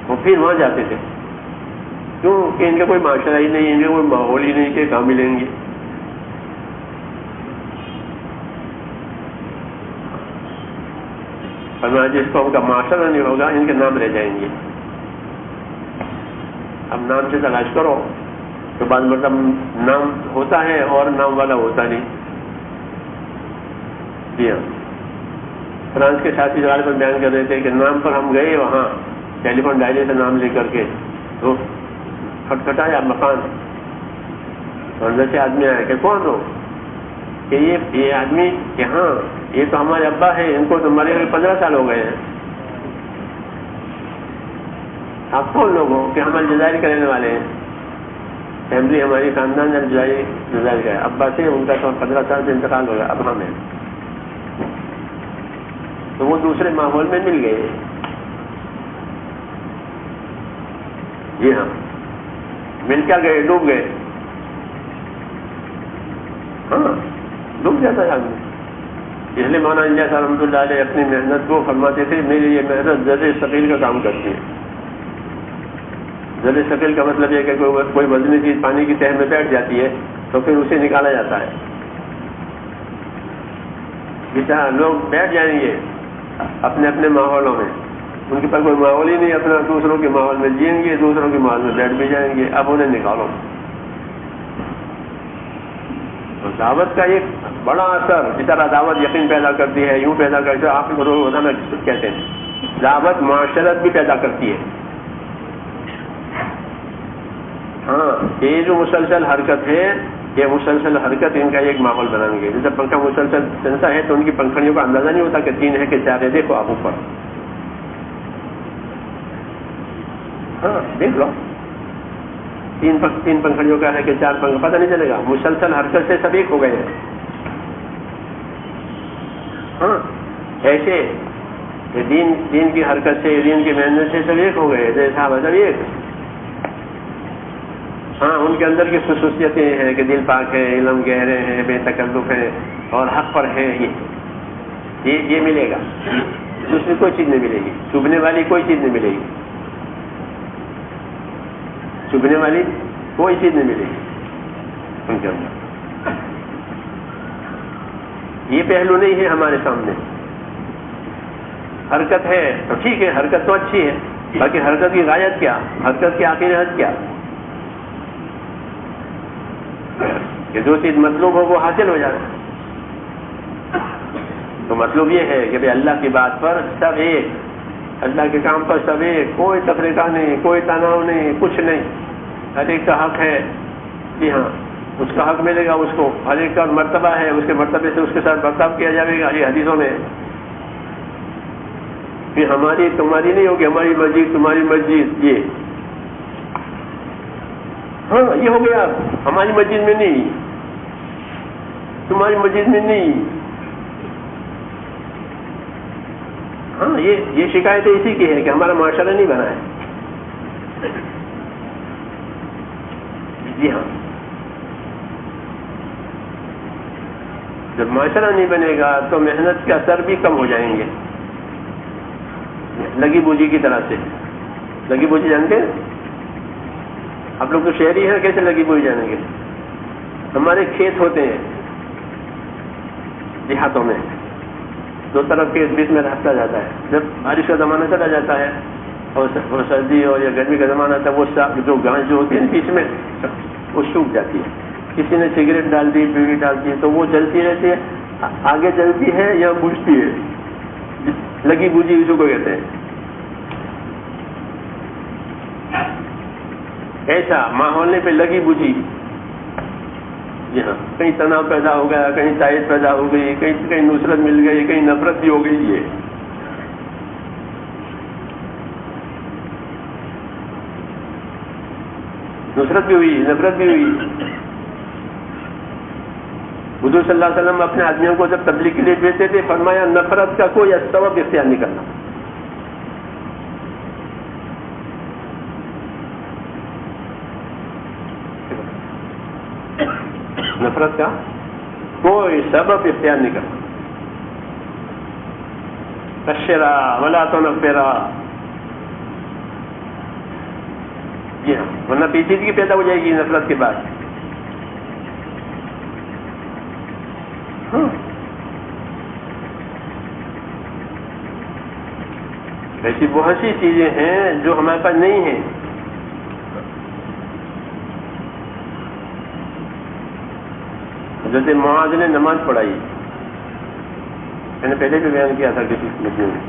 وہ پھر وہاں جاتے تھے. کیوں کہ ان کا کوئی معاشرہ ہی نہیں, ان کا کوئی ماحول ہی نہیں کہ کہاں ملیں گے. اور جس قوم کا معاشرہ نہیں ہوگا ان کے نام رہ جائیں گے. اب نام سے تلاش کرو تو بعض مطلب نام ہوتا ہے اور نام والا ہوتا نہیں. جی ہاں، فرانس کے ساتھی جگہ پر بیان کر رہے تھے کہ نام پر ہم گئے وہاں ٹیلی فون ڈائری سے نام لے کر کے تو کھٹکھٹایا مکان، اور اندر سے آدمی آیا کہ کون ہو؟ کہ یہ آدمی کہ ہاں یہ تو ہمارے ابا ہے، ان کو تو مرے ہوئے 15 سال ہو گئے ہیں. آپ کون لوگ ہو؟ کہ ہم الجزائر کے رہنے والے ہیں، فیملی ہماری خاندان الجزائر کا ہے، ابا سے ان کا تو 15 سال سے انتقال ہو گیا، اب ہم ہیں. تو وہ دوسرے ماحول میں مل گئے. جی ہاں، مل کیا گئے؟ ڈوب گئے. ہاں، ڈوب جاتا ہے آدمی. اس لیے مولانا انجاز رحمۃ اللہ علیہ اپنی محنت کو فرماتے تھے میری یہ محنت ذرے ثقیل کا کام کرتی ہے. ذرے ثقیل کا مطلب یہ کہ کوئی وزنی چیز پانی کی تہہ میں بیٹھ جاتی ہے تو پھر اسے نکالا جاتا ہے. بیچارہ لوگ بیٹھ جائیں گے اپنے اپنے ماحولوں میں، ان کے پاس کوئی ماحول ہی نہیں اپنا، دوسروں کے ماحول میں جئیں گے، دوسروں کے ماحول میں بیٹھ بھی جائیں گے. اب انہیں نکالو. تو دعوت کا ایک بڑا اثر، جس طرح دعوت یقین پیدا کرتی ہے، یوں پیدا کرتی ہے، آپ روزانہ کہتے ہیں دعوت معاشرت بھی پیدا کرتی ہے. ہاں، یہ جو مسلسل حرکت ہے، یہ مسلسل حرکت ان کا ایک ماحول بنائیں گے. جیسے پنکھا مسلسل چلتا ہے تو ان کی پنکھڑیوں کا اندازہ نہیں ہوتا کہ 3 ہے کہ 4 ہے. دیکھو آپ اوپر، ہاں دیکھ لو، 3 پنکھڑیوں کا ہے کہ 4 پنکھا، پتہ نہیں چلے گا. مسلسل حرکت سے سب ایک ہو گئے ہیں. ہاں، ایسے دین کی حرکت سے، دین کی محنت سے سب ایک ہو گئے. جیسے صحابہ سب ایک. ہاں، ان کے اندر کی خصوصیتیں ہیں کہ دل پاک ہے، علم گہرے ہیں، بے تکلف ہے اور حق پر ہے. یہ ملے گا، دوسری کوئی چیز نہیں ملے گی. چبھنے والی کوئی چیز نہیں ملے گی، چبھنے والی کوئی چیز نہیں ملے گی ان کے اندر. یہ پہلو نہیں ہے ہمارے سامنے. حرکت ہے تو ٹھیک ہے، حرکت تو اچھی ہے، باقی حرکت کی غایت کیا، حرکت کی آخری حد کیا؟ کہ جو چیز مطلوب ہو وہ حاصل ہو جائے. تو مطلب یہ ہے کہ بھائی اللہ کی بات پر سب ایک، اللہ کے کام پر سب ایک، کوئی تفریقہ نہیں، کوئی تناؤ نہیں، کچھ نہیں. ہر ایک کا حق ہے. جی ہاں، اس کا حق ملے گا اس کو. ہر ایک کا مرتبہ ہے، اس کے مرتبے سے اس کے ساتھ برتاؤ کیا جائے گا. یہ حدیثوں میں پھر ہماری تمہاری نہیں ہوگی، ہماری مسجد تمہاری مسجد. یہ ہاں، یہ ہو گیا. ہماری مسجد میں نہیں، تمہاری مسجد میں نہیں. ہاں، یہ شکایت اسی کی ہے کہ ہمارا معاشرہ نہیں بنا ہے. جی ہاں، جب معاشرہ نہیں بنے گا تو محنت کے اثر بھی کم ہو جائیں گے. لگی بوجھی کی طرح سے. لگی بوجھی جانتے ہیں آپ لوگ؟ تو شہری ہیں، کیسے لگی بوجھی جانیں گے؟ ہمارے کھیت ہوتے ہیں دیہاتوں میں، 2 طرف کے بیچ میں راستہ جاتا ہے. جب بارش کا زمانہ چلا جاتا ہے اور سردی اور یا گرمی کا زمانہ آتا ہے، وہ جو گھاس جو ہوتی ہے بیچ میں وہ سوکھ جاتی ہے. کسی نے سگریٹ ڈال دی، بیڑی ڈال دی، تو وہ جلتی رہتی ہے، آگے جلتی ہے یا بجھتی ہے. لگی بوجھی اس کو کہتے ہیں. ایسا ماحول نے پہ لگی بوجھی. جی ہاں، کہیں تناؤ پیدا ہو گیا، کہیں تائید پیدا ہو گئی، کہیں نصرت مل گئی، کہیں نفرت بھی ہو گئی. یہ نصرت بھی ہوئی، نفرت بھی ہوئی. حضور صلی اللہ علیہ وسلم اپنے آدمیوں کو جب تبلیغ کے لیے بھیجتے تھے، فرمایا نفرت کا کوئی سبب اختیار نہیں کرنا. نفرت کا کوئی سبب اختیار نہیں کرنا. بشرا ولا تنفرا. جی ہاں، ورنہ پیچیدگی پیدا ہو جائے گی نفرت کے بعد. ہاں، ایسی بہت سی چیزیں ہیں جو ہمارے پاس نہیں ہیں. حضرت معاذ نے نماز پڑھائی، میں نے پہلے بھی بیان کیا تھا کسی مجموعے میں.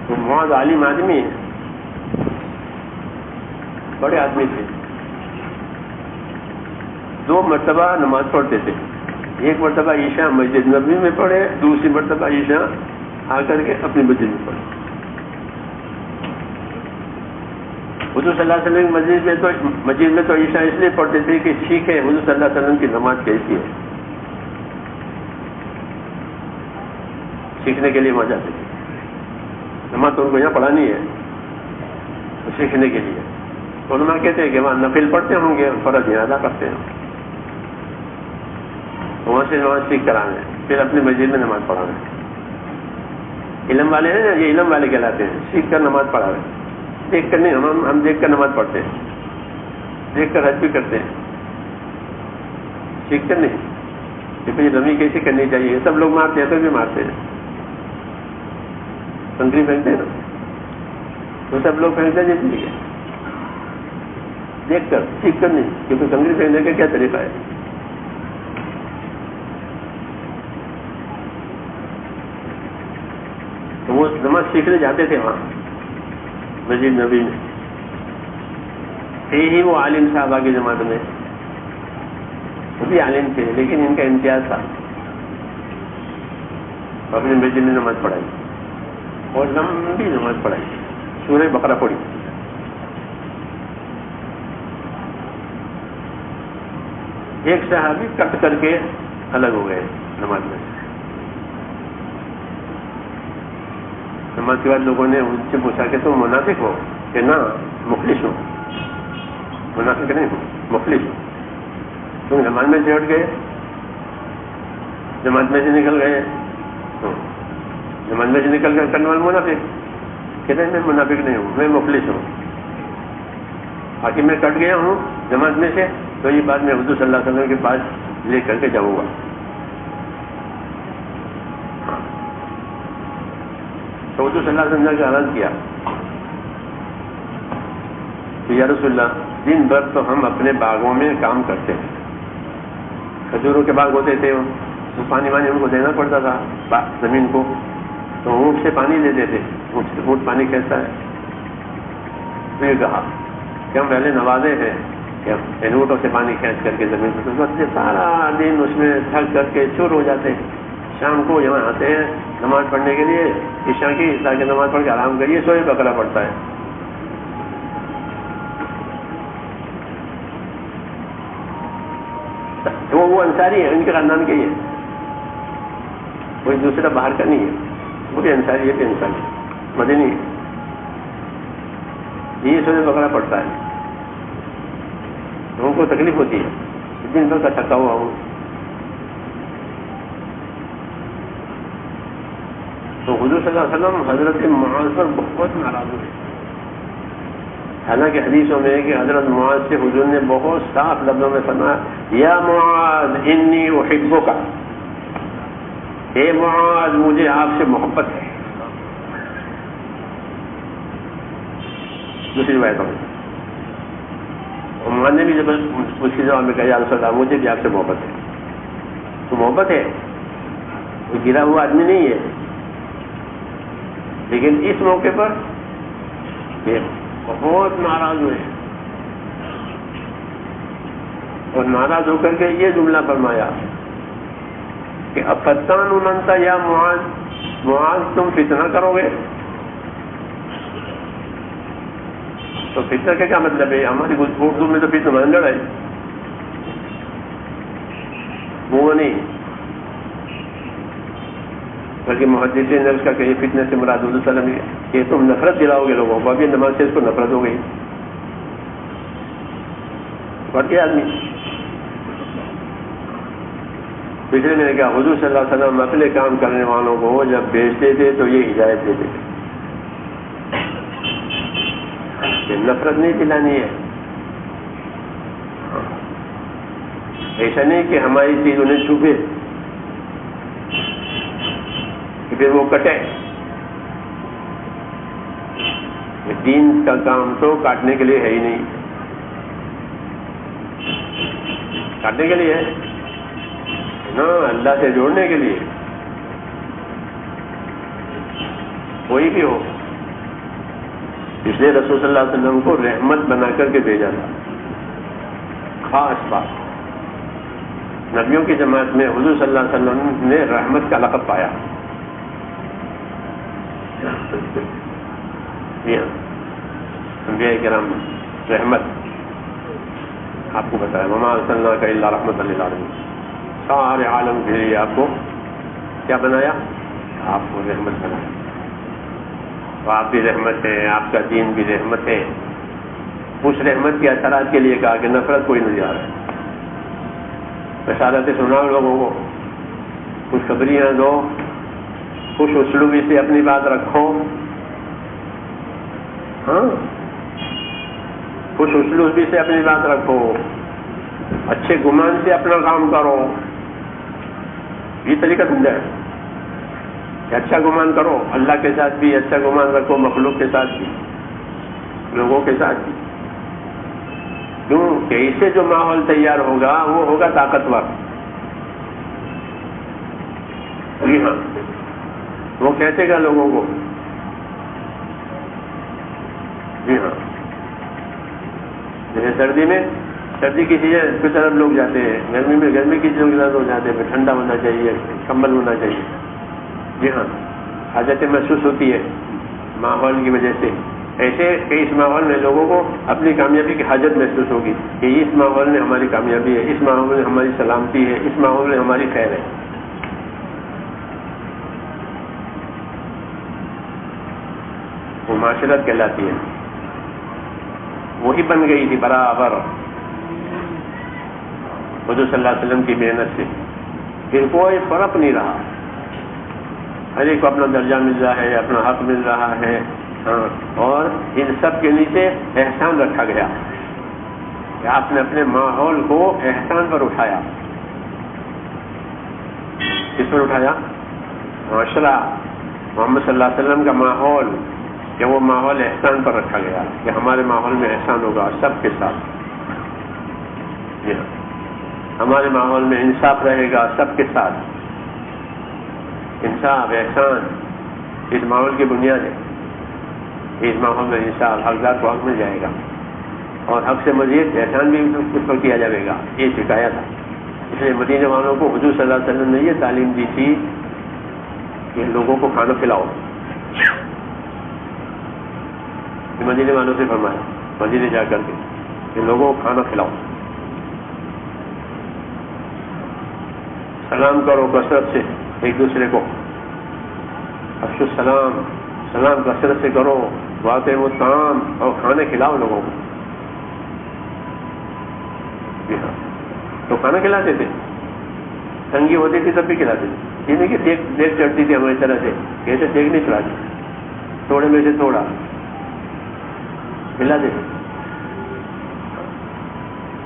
تو معاذ عالم آدمی ہے، بڑے آدمی تھے، 2 مرتبہ نماز پڑھتے تھے. ایک مرتبہ عشاء مسجد نبوی میں پڑھے، دوسری مرتبہ عشاء آ کر کے اپنی مسجد میں پڑھے. حضور صلی اللہ علیہ وسلم کی مسجد میں تو عشاء اس لیے پڑھتے تھے کہ سیکھے حضور صلی اللہ علیہ وسلم کی نماز کیسی ہے، سیکھنے کے لیے وہاں جاتے تھے. نماز تو ان کو یہاں پڑھانی ہے، تو سیکھنے کے لیے. علماء کہتے ہیں کہ وہاں نفل پڑھتے ہوں گے، فرض یہاں ادا کرتے ہیں، وہاں سے نماز سیکھ کر آئے، پھر اپنی مسجد میں نماز پڑھا رہے. علم والے ہیں نا، یہ علم والے کہلاتے ہیں، سیکھ کر نماز پڑھا رہے. دیکھ کر نہیں، ہم دیکھ کر نماز پڑھتے ہیں، دیکھ کر حج بھی کرتے ہیں، سیکھ کر نہیں کہ بھائی رمی کیسی کرنی چاہیے. سب لوگ مارتے ہیں تو بھی مارتے ہیں، کنکری پھینکتے ہیں نا، تو سب لوگ پھینکتے ہیں جیسے ہے، دیکھ کر سیکھ کر نہیں، کیونکہ کنکری پھینکنے کا کیا طریقہ ہے. تو وہ نماز سیکھنے جاتے تھے وہاں مسجد نبی میں. ہی وہ عالم صاحبہ کی جماعت میں، وہ بھی عالم تھے لیکن ان کا امتیاز تھا. اپنے مسجد میں نماز پڑھائی اور لمبی نماز پڑھائی، سورہ بقرہ پڑھی. ایک صحابی کٹ کر کے الگ ہو گئے نماز میں. نماز کے بعد لوگوں نے ان سے پوچھا کہ تم منافق ہو؟ کہ نہ، مخلص ہو. منافق نہیں ہو، مخلص ہو. تم نماز میں سے ہٹ گئے، جماعت میں سے نکل گئے، نماز میں سے نکل گئے کرنے والے منافق. کہتے ہیں میں منافق نہیں ہوں، میں مخلص ہوں. باقی میں کٹ گیا ہوں جماعت میں سے، تو یہ بات میں حضور صلی اللہ علیہ وسلم کے پاس لے کر کے جاؤں گا. تو حضور صلی اللہ علیہ وسلم نے عرض کیا کہ یا رسول اللہ، دن بھر تو ہم اپنے باغوں میں کام کرتے ہیں، کھجوروں کے باغ ہوتے تھے، تو پانی وانی ان کو دینا پڑتا تھا زمین کو، تو اونٹ سے پانی دیتے تھے، اونٹ پانی کھینچتا ہے. پھر کہا کہ ہم پہلے نوازے ہیں کہ ہم اونٹوں سے پانی کھینچ کر کے زمین کو، بچے سارا دن اس میں تھک کر کے چور ہو جاتے ہیں. شام کو یہاں آتے ہیں نماز پڑھنے کے لیے عشاء کی، تاکہ نماز پڑھ کے آرام کریے، سورہ بقرہ پڑھتا ہے. تو وہ انصاری ہے، ان کے خاندان کے ہی ہے، کوئی دوسرا باہر کا نہیں ہے، وہ بھی انصاری ہے، بھی انصاری مدنی ہے. یہ سورہ بقرہ پڑھتا ہے. ان کو تکلیف ہوتی ہے، دن بھر کا تھکا ہوا ہوں. تو حضور صلی اللہ علیہ وسلم حضرت معاذ پر بہت ناراض ہوئے. حالانکہ حدیثوں میں ہے کہ حضرت معاذ سے حضور نے بہت صاف لفظوں میں فرمایا، یا معاذ انی احبک، اے معاذ مجھے آپ سے محبت ہے. دوسری روایتوں میں معاذ نے بھی جب اس کے جواب میں کہا یا رسول اللہ مجھے بھی آپ سے محبت ہے. تو محبت ہے، کوئی گرا ہوا آدمی نہیں ہے، لیکن اس موقع پر بہت ناراض ہوئے اور ناراض ہو کر کے یہ جملہ فرمایا کہ افتان انتا یا معاذ، معاذ تم فتنہ کرو گے. تو فتنہ کا کیا مطلب ہے؟ ہماری اردو میں تو فتنہ مندڑ ہے، وہ نہیں، بلکہ محدثین نے اس کا کہ فتنے سے مراد حضور صلی اللہ علیہ وسلم کہ تم نفرت دلاؤ گے لوگوں کو. ابھی نماز سے اس کو نفرت ہو گئی، پڑھ کے آدمی. پچھلے میں نے کہا حضور صلی اللہ علیہ وسلم اپنے کام کرنے والوں کو جب بھیجتے تھے تو یہ ہدایت دیتے تھے کہ نفرت نہیں دلانی ہے. ایسا نہیں کہ ہماری چیز انہیں چھپے کہ پھر وہ کٹے. دین کا کام تو کاٹنے کے لیے ہے ہی نہیں، کاٹنے کے لیے ہے. ہاں اللہ سے جوڑنے کے لیے، کوئی بھی ہو، اس لیے رسول صلی اللہ علیہ وسلم کو رحمت بنا کر کے بھیجا تھا. خاص بات، نبیوں کی جماعت میں حضور صلی اللہ علیہ وسلم نے رحمت کا لقب پایا. انبیاء کرام رحمت، آپ کو بتایا وما ارسلناک الا رحمۃ للعالمین، سارے عالم کے لیے آپ کو کیا بنایا؟ آپ کو رحمت بنایا. تو آپ بھی رحمت ہے، آپ کا دین بھی رحمت ہے. اس رحمت کے اثرات کے لیے کہا کہ نفرت کوئی نہیں جا رہا ہے. بشارتیں سناؤ لوگوں کو، خوشخبریاں دو، خوش اسلوبی سے اپنی بات رکھو. ہاں، خوش اسلوبی سے اپنی بات رکھو، اچھے گمان سے اپنا کام کرو. یہ طریقہ سمجھا ہے کہ اچھا گمان کرو، اللہ کے ساتھ بھی اچھا گمان رکھو، مخلوق کے ساتھ بھی، لوگوں کے ساتھ بھی. کیوں کہ اس سے جو ماحول تیار ہوگا وہ ہوگا طاقتور. جی ہاں، وہ کہتے گا لوگوں کو. جی ہاں، جیسے سردی کی سیزن کی طرف لوگ جاتے ہیں، گرمی میں گرمی کی چیزوں کی طرف لوگ جاتے ہیں، ٹھنڈا ہونا چاہیے، کمبل ہونا چاہیے. جی ہاں، حاجتیں محسوس ہوتی ہے ماحول کی وجہ سے. ایسے کہ اس ماحول میں لوگوں کو اپنی کامیابی کی حاجت محسوس ہوگی کہ اس ماحول میں ہماری کامیابی ہے، اس ماحول میں ہماری سلامتی ہے، اس ماحول میں ہماری خیر ہے. وہ معاشرت کہلاتی ہے. وہی بن گئی تھی برابر حضور صلی اللہ علیہ وسلم کی محنت سے. پھر کوئی فرق نہیں رہا، ہر ایک کو اپنا درجہ مل رہا ہے، اپنا حق مل رہا ہے. ہاں، اور ان سب کے نیچے احسان رکھا گیا کہ آپ نے اپنے ماحول کو احسان پر اٹھایا. کس پر اٹھایا؟ معاشرہ محمد صلی اللہ علیہ وسلم کا ماحول، کہ وہ ماحول احسان پر رکھا گیا کہ ہمارے ماحول میں احسان ہوگا سب کے ساتھ. جی ہاں، ہمارے ماحول میں انصاف رہے گا سب کے ساتھ. انصاف، احسان اس ماحول کی بنیاد ہے. اس ماحول میں انصاف، حقدار کو حق مل جائے گا، اور حق سے مزید احسان بھی اس پر کیا جائے گا. یہ سکھایا تھا. اس لیے مدینے والوں کو حضور صلی اللہ علیہ وسلم نے یہ تعلیم دی تھی کہ لوگوں کو کھانا کھلاؤ. مدینے والوں سے فرمایا مدینے جا کر کے کہ لوگوں کو کھانا کھلاؤ، سلام کرو کثرت سے ایک دوسرے کو، افشو السلام، سلام کثرت سے کرو، واطعموا الطعام، اور کھانے کھلاؤ لوگوں کو. جی ہاں، تو کھانا کھلاتے تھے، تنگی ہوتی تھی تب بھی کھلاتے تھے. یہ نہیں کہ دیکھ چڑھتی تھی ہماری طرح سے، کہتے دیکھ نہیں چڑھاتی، تھوڑے میں سے تھوڑا کھلا دیتے.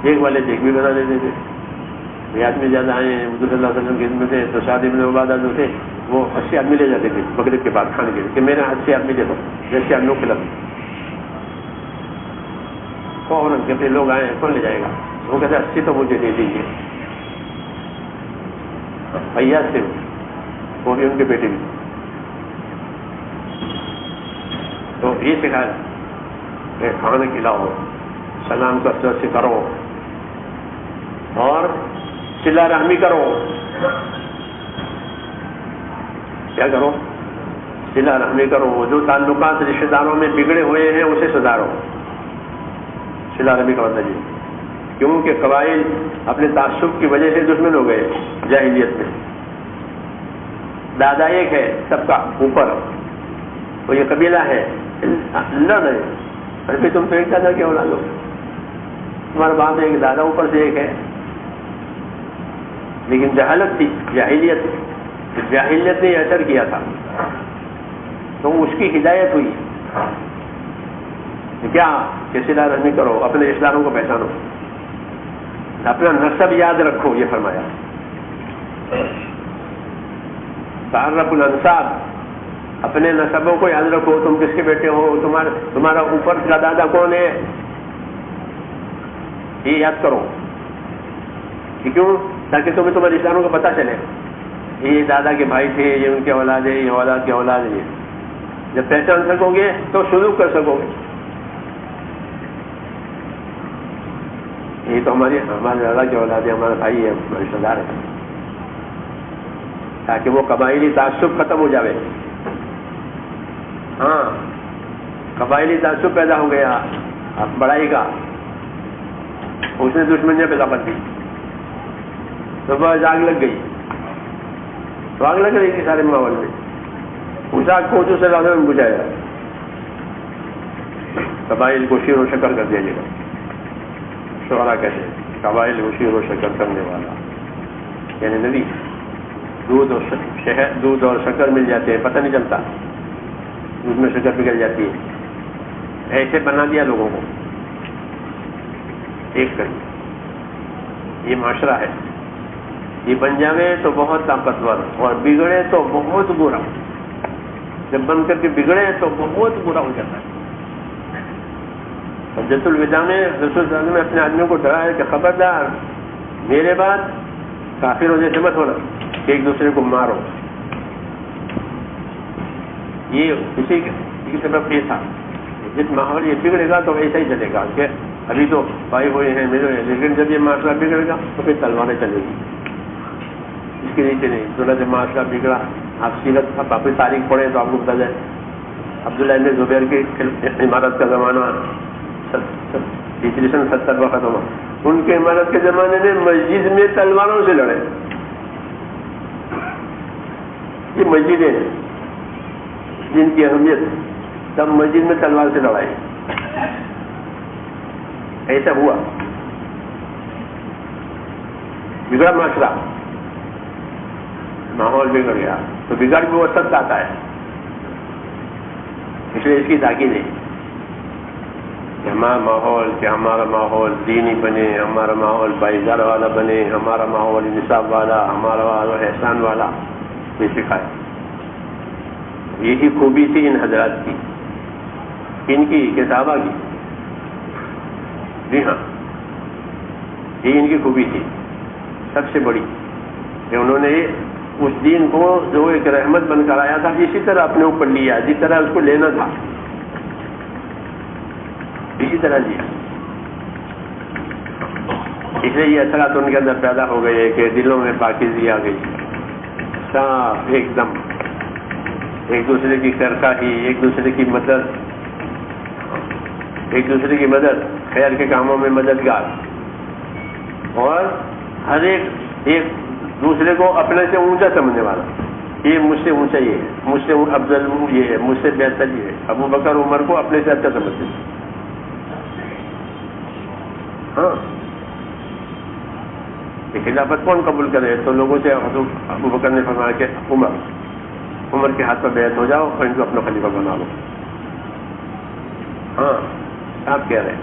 ایک والے دیکھ بھی بنا دیتے تھے. یہ آدمی زیادہ آئے ہیں حضور صلی اللہ علیہ وسلم کی خدمت ہے، تو سعد بن عبادہ جو تھے وہ 80 آدمی لے جاتے تھے مغرب کے بعد کھانے کے لیے کہ میرے 80 آدمی دے دو، جیسے آدمی کھلا دو. فوراً کہتے لوگ آئے ہیں کون لے جائے گا؟ وہ کہتے 80 تو مجھے دے دیجیے. فیاض تھے وہ بھی، ان کے بیٹے بھی. تو یہ سکھایا کہ کھانا کھلاؤ، سلام کثرت سے کرو، اور صلہ رحمی کرو. کیا کرو؟ صلہ رحمی کرو. جو تعلقات رشتے داروں میں بگڑے ہوئے ہیں اسے سدھارو. صلہ رحمی کا مطلب یہ، کیونکہ قبائل اپنے تعصب کی وجہ سے دشمن ہو گئے. جاہلیت میں دادا ایک ہے سب کا اوپر، تو یہ قبیلہ ہے، لڑ رہے. ارے تم تو ایک دادا کیا اولاد ہو، تمہارا باپ ایک دادا اوپر سے ایک ہے. لیکن جہالت تھی، جاہلیت نے اثر کیا تھا، تو اس کی ہدایت ہوئی کیا کہ صلہ رحمی کرو، اپنے رشتہ داروں کو پہچانو، اپنا نسب یاد رکھو. یہ فرمایا تعرف الانساب، اپنے نسبوں کو یاد رکھو. تم کس کے بیٹے ہو، تمہارا اوپر کا دادا کون ہے، یہ یاد کرو. کیوں تاکہ تمہیں تمہارے رشتہ داروں کو پتہ چلے یہ دادا کے بھائی تھے، یہ ان کے اولاد ہے، یہ اولاد کے اولاد ہے. جب پہچان سکو گے تو سلوک کر سکو گے. یہ تو ہمارے دادا کے اولاد ہے، ہمارا بھائی ہے، ہمارے رشتہ دار ہے، تاکہ وہ قبائلی تعصب ختم ہو جاوے. ہاں قبائلی تعصب پیدا ہو گیا بڑائی کا، اس نے دشمنیاں پیدا کر دی، تو بس آگ لگ گئی. تو آگ لگ رہی تھی سارے ماحول میں، اس آگ کو جو سے زیادہ میں بجھایا. قبائل کو شیر و شکر کر دیا گا. شعرا کہتے ہیں قبائل کو شیر و شکر کرنے والا، یعنی نبی. دودھ اور شہد، دودھ اور شکر مل جاتے ہیں، پتہ نہیں چلتا، دودھ میں شکر پگھل جاتی ہے. ایسے بنا دیا لوگوں کو ایک کر. یہ معاشرہ ہے، یہ بن جاوے تو بہت طاقتور اور بگڑے تو بہت برا. جب بن کر کے بگڑے تو بہت برا ہو جاتا ہے. حجۃ الوداع میں رسول صلی اللہ علیہ وسلم نے اپنے آدمیوں کو ڈرا ہے کہ خبردار میرے بعد کافروں جیسے مت ہونا کہ ایک دوسرے کو مارو. یہ اسی کی سبب یہ تھا. جس ماحول یہ بگڑے گا تو ایسا ہی چلے گا کہ ابھی تو بھائی ہوئے ہیں میرے، لیکن جب یہ معاشرہ بگڑے گا تو پھر تلواریں چلے گی. اس کے نیچے نہیں. تو جب معاشرہ بگڑا، آپ سیرت اب اپنی تاریخ پڑھیں تو آپ کو بتا جائے عبداللہ ابن زبیر کی عمارت کا زمانہ ہجری سن 70 وقت ہوا. ان کے عمارت کے زمانے میں مسجد میں تلواروں سے لڑے. یہ مسجدیں ہیں جن کی اہمیت، تب مسجد میں تلوار سے لڑائی. ایسا ہوا، بگڑا معاشرہ، ماحول بگڑ گیا تو بگاڑ بھی وہ سخت آتا ہے. اس لیے اس کی تاکید ہے کہ ہمارا ماحول دینی بنے، ہمارا ماحول بھائی چارہ والا بنے، ہمارا ماحول انصاف والا، ہمارا ماحول احسان والا. یہ سکھائے. یہی خوبی تھی ان حضرات کی، ان کی صحابہ کی. جی ہاں، یہ ان کی خوبی تھی سب سے بڑی کہ انہوں نے اس دین کو جو ایک رحمت بن کر آیا تھا اسی طرح اپنے اوپر لیا، جس طرح اس کو لینا تھا اسی طرح لیا. اس لیے یہ اثرات ان کے اندر پیدا ہو گئے کہ دلوں میں پاکیزگی آ گئی، صاف ایک دم، ایک دوسرے کی خیرخواہی، ایک دوسرے کی مدد، ایک دوسرے کی مدد، خیر کے کاموں میں مددگار، اور ہر ایک دوسرے کو اپنے سے اونچا سمجھنے والا. یہ مجھ سے اونچا یہ ہے، مجھ سے افضل یہ ہے، مجھ سے بہتر یہ ہے. ابو بکر عمر کو اپنے سے اچھا سمجھتے ہیں. ہاں، یہ خلافت کون قبول کرے؟ تو لوگوں سے ابو بکر نے فرمایا کہ عمر کے ہاتھ پر بیعت ہو جاؤ اور ان کو اپنا خلیفہ بنا لو. ہاں آپ کہہ رہے ہیں.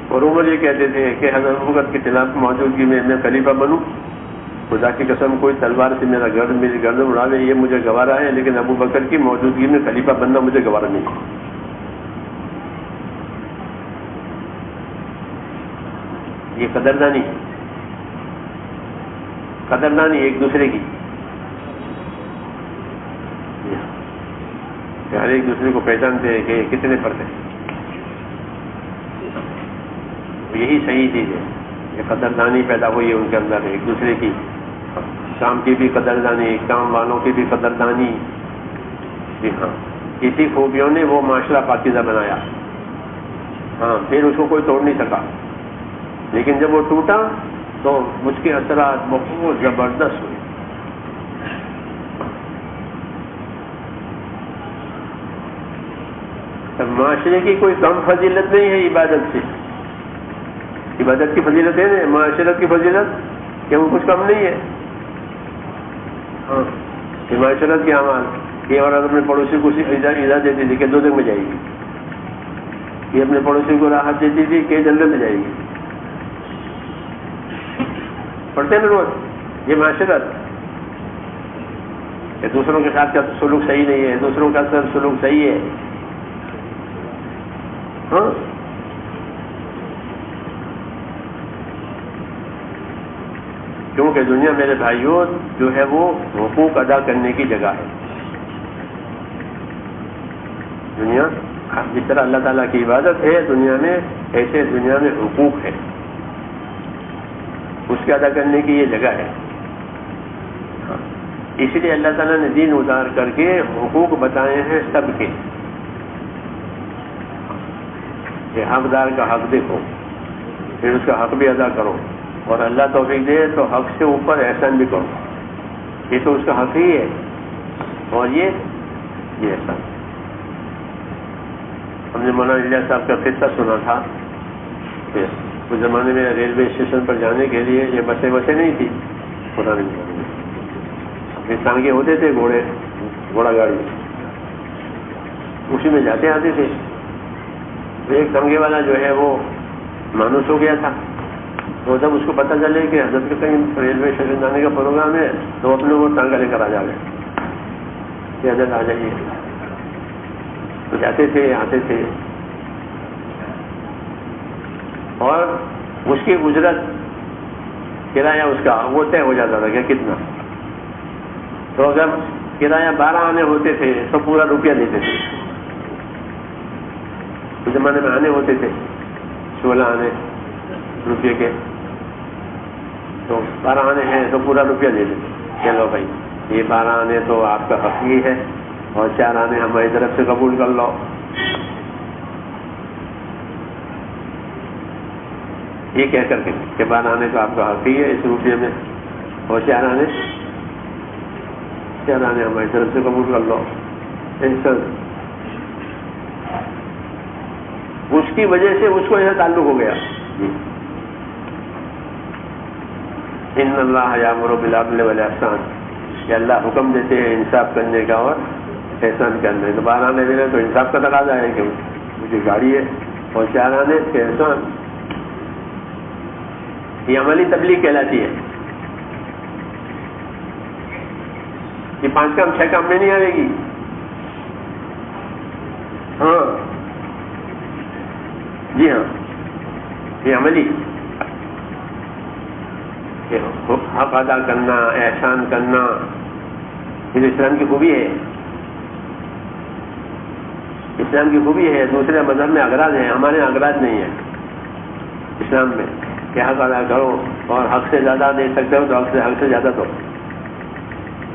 اور عمر یہ کہتے تھے کہ حضرت ابو بکر کے خلاف موجودگی میں میں خلیفہ بنوں، خدا کی قسم کوئی تلوار سے میری گردن اڑا لے یہ مجھے گوارا ہے، لیکن ابو بکر کی موجودگی میں خلیفہ بننا مجھے گوارا نہیں. یہ قدردانی ایک دوسرے کی، کہ ہر ایک دوسرے کو پہچانتے ہیں کہ کتنے فرد ہیں. یہی صحیح چیز ہے کہ قدردانی پیدا ہوئی ہے ان کے اندر، ایک دوسرے کی، کام کی بھی قدردانی، کام والوں کی بھی قدردانی. جی ہاں، اسی خوبیوں نے وہ معاشرہ پاکیزہ بنایا. ہاں، پھر اس کو کوئی توڑ نہیں سکا، لیکن جب وہ ٹوٹا تو اس کے اثرات بہت زبردست ہوئے. معاشرے کی کوئی کم فضیلت نہیں ہے عبادت سے. عبادت کی فضیلت ہے نا، معاشرت کی فضیلت کہ وہ کچھ کم نہیں ہے. ہاں، کہ معاشرت کے اعمال، یہ عورت اپنے پڑوسی کو ایزا دیتی تھی کہ 2 دن میں جائے گی، یہ اپنے پڑوسی کو راحت دیتی تھی کہ جنت میں جائے گی. پڑھتے ہیں نا روز. یہ معاشرت کہ دوسروں کے ساتھ کا سلوک صحیح نہیں ہے، دوسروں کا سلوک صحیح ہے. ہاں، کیونکہ دنیا میرے بھائیوں جو ہے وہ حقوق ادا کرنے کی جگہ ہے. دنیا جس طرح اللہ تعالیٰ کی عبادت ہے دنیا میں، ایسے دنیا میں حقوق ہے، اس کے ادا کرنے کی یہ جگہ ہے. اس لیے اللہ تعالیٰ نے دین اتار کر کے حقوق بتائے ہیں سب کے، کہ حقدار کا حق دیکھو، پھر اس کا حق بھی ادا کرو، اور اللہ توفیق دے تو حق سے اوپر احسان بھی کرو. یہ تو اس کا حق ہی ہے، اور یہ احسان. ہم نے مولانا الیاس صاحب کا قصہ سنا تھا کہ اس زمانے میں ریلوے اسٹیشن پر جانے کے لیے یہ بسیں نہیں تھی پرانے زمانے میں. ٹانگے ہوتے تھے، گھوڑا گاڑی، اسی میں جاتے آتے تھے. ایک ٹانگے والا جو ہے وہ مانوس ہو گیا تھا، تو جب اس کو پتہ چلے کہ حضرت کا کہیں ریلوے اسٹیشن جانے کا پروگرام ہے تو اپنے وہ ٹانگا لے کر آ جائے کہ حضرت آ جائیے. تو جاتے تھے آتے تھے، اور اس کی اجرت کرایہ اس کا وہ طے ہو جاتا تھا کہ کتنا. تو اگر کرایہ 12 آنے ہوتے تھے تو پورا روپیہ دیتے تھے. اس زمانے میں آنے ہوتے تھے 16 آنے روپیے کے، تو 12 آنے ہیں تو پورا روپیہ دے دیتے. چلو بھائی یہ 12 آنے تو آپ کا حق ہی ہے، اور 4 آنے ہماری طرف سے قبول کر لو. یہ کہہ کر کے کہ 12 آنے تو آپ کا حق ہی ہے اس روپیے میں، اور 4 آنے ہماری طرف سے قبول کر لو. اس کی وجہ سے اس کو ایسا تعلق ہو گیا. ان اللہ یامر بالعدل والاحسان، کہ اللہ حکم دیتے ہیں انصاف کرنے کا اور احسان کرنے. تو 12 آنے ملے تو انصاف کا تقاضا ہے کہ مجھے گاڑی ہے، اور 4 آنے کے احسان. یہ عملی تبلیغ کہلاتی ہے. یہ 5 کام 6 کام میں نہیں آئے گی. ہاں جی ہاں، یہ عملی حق ادا کرنا، احسان کرنا، یہ اسلام کی خوبی ہے. اسلام کی خوبی ہے. دوسرے مذہب میں اغراض ہیں، ہمارے اغراض نہیں ہیں اسلام میں، کہ حق ادا کرو اور حق سے زیادہ دے سکتے ہو تو حق سے زیادہ دو.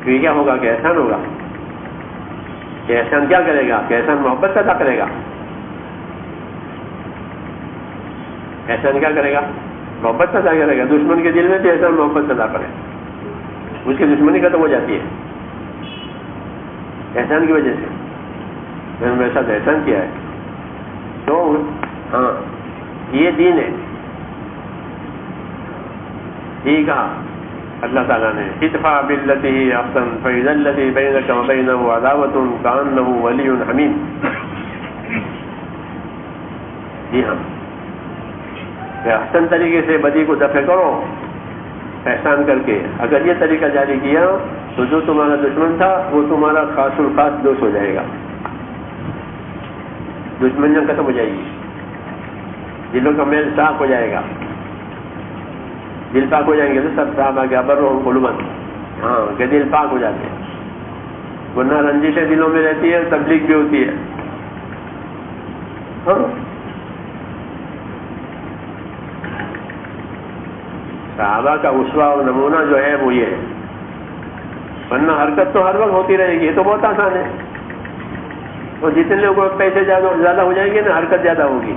یہ کیا ہوگا کہ احسان ہوگا. کہ احسان کیا کرے گا؟ کہ احسان محبت پیدا کرے گا. احسان کیا کرے گا؟ محبت پیدا کرے گا. دشمن کے دل میں بھی احسان محبت پیدا کرے، اس کی دشمنی ختم ہو جاتی ہے احسان کی وجہ سے. میں نے میرے ساتھ احسان کیا ہے تو ہاں یہ دین ہے. یہ کہا اللہ تعالیٰ نے ادفع بالتی ہی احسن فاذا الذی بینک وبینہ عداوۃ کأنہ ولی حمیم. جی ہاں، کہ احسن طریقے سے بدی کو دفع کرو احسان کر کے. اگر یہ طریقہ جاری کیا تو جو تمہارا دشمن تھا وہ تمہارا خاص الخاص دوست ہو جائے گا. دشمنیاں ختم ہو جائے گی، دلوں کا میل صاف ہو جائے گا. دل پاک ہو جائیں گے تو سب صاحب آ گیا برہم قلوبن. ہاں کہ دل پاک ہو جاتے ہیں، ورنہ رنجشیں دلوں میں رہتی ہے، تبلیغ بھی ہوتی ہے. ہاں صحابہ کا اسوہ اور نمونہ جو ہے وہ یہ ہے. ورنہ حرکت تو ہر وقت ہوتی رہے گی، یہ تو بہت آسان ہے. اور جتنے لوگوں کو پیسے زیادہ ہو جائیں گے نا، حرکت زیادہ ہوگی.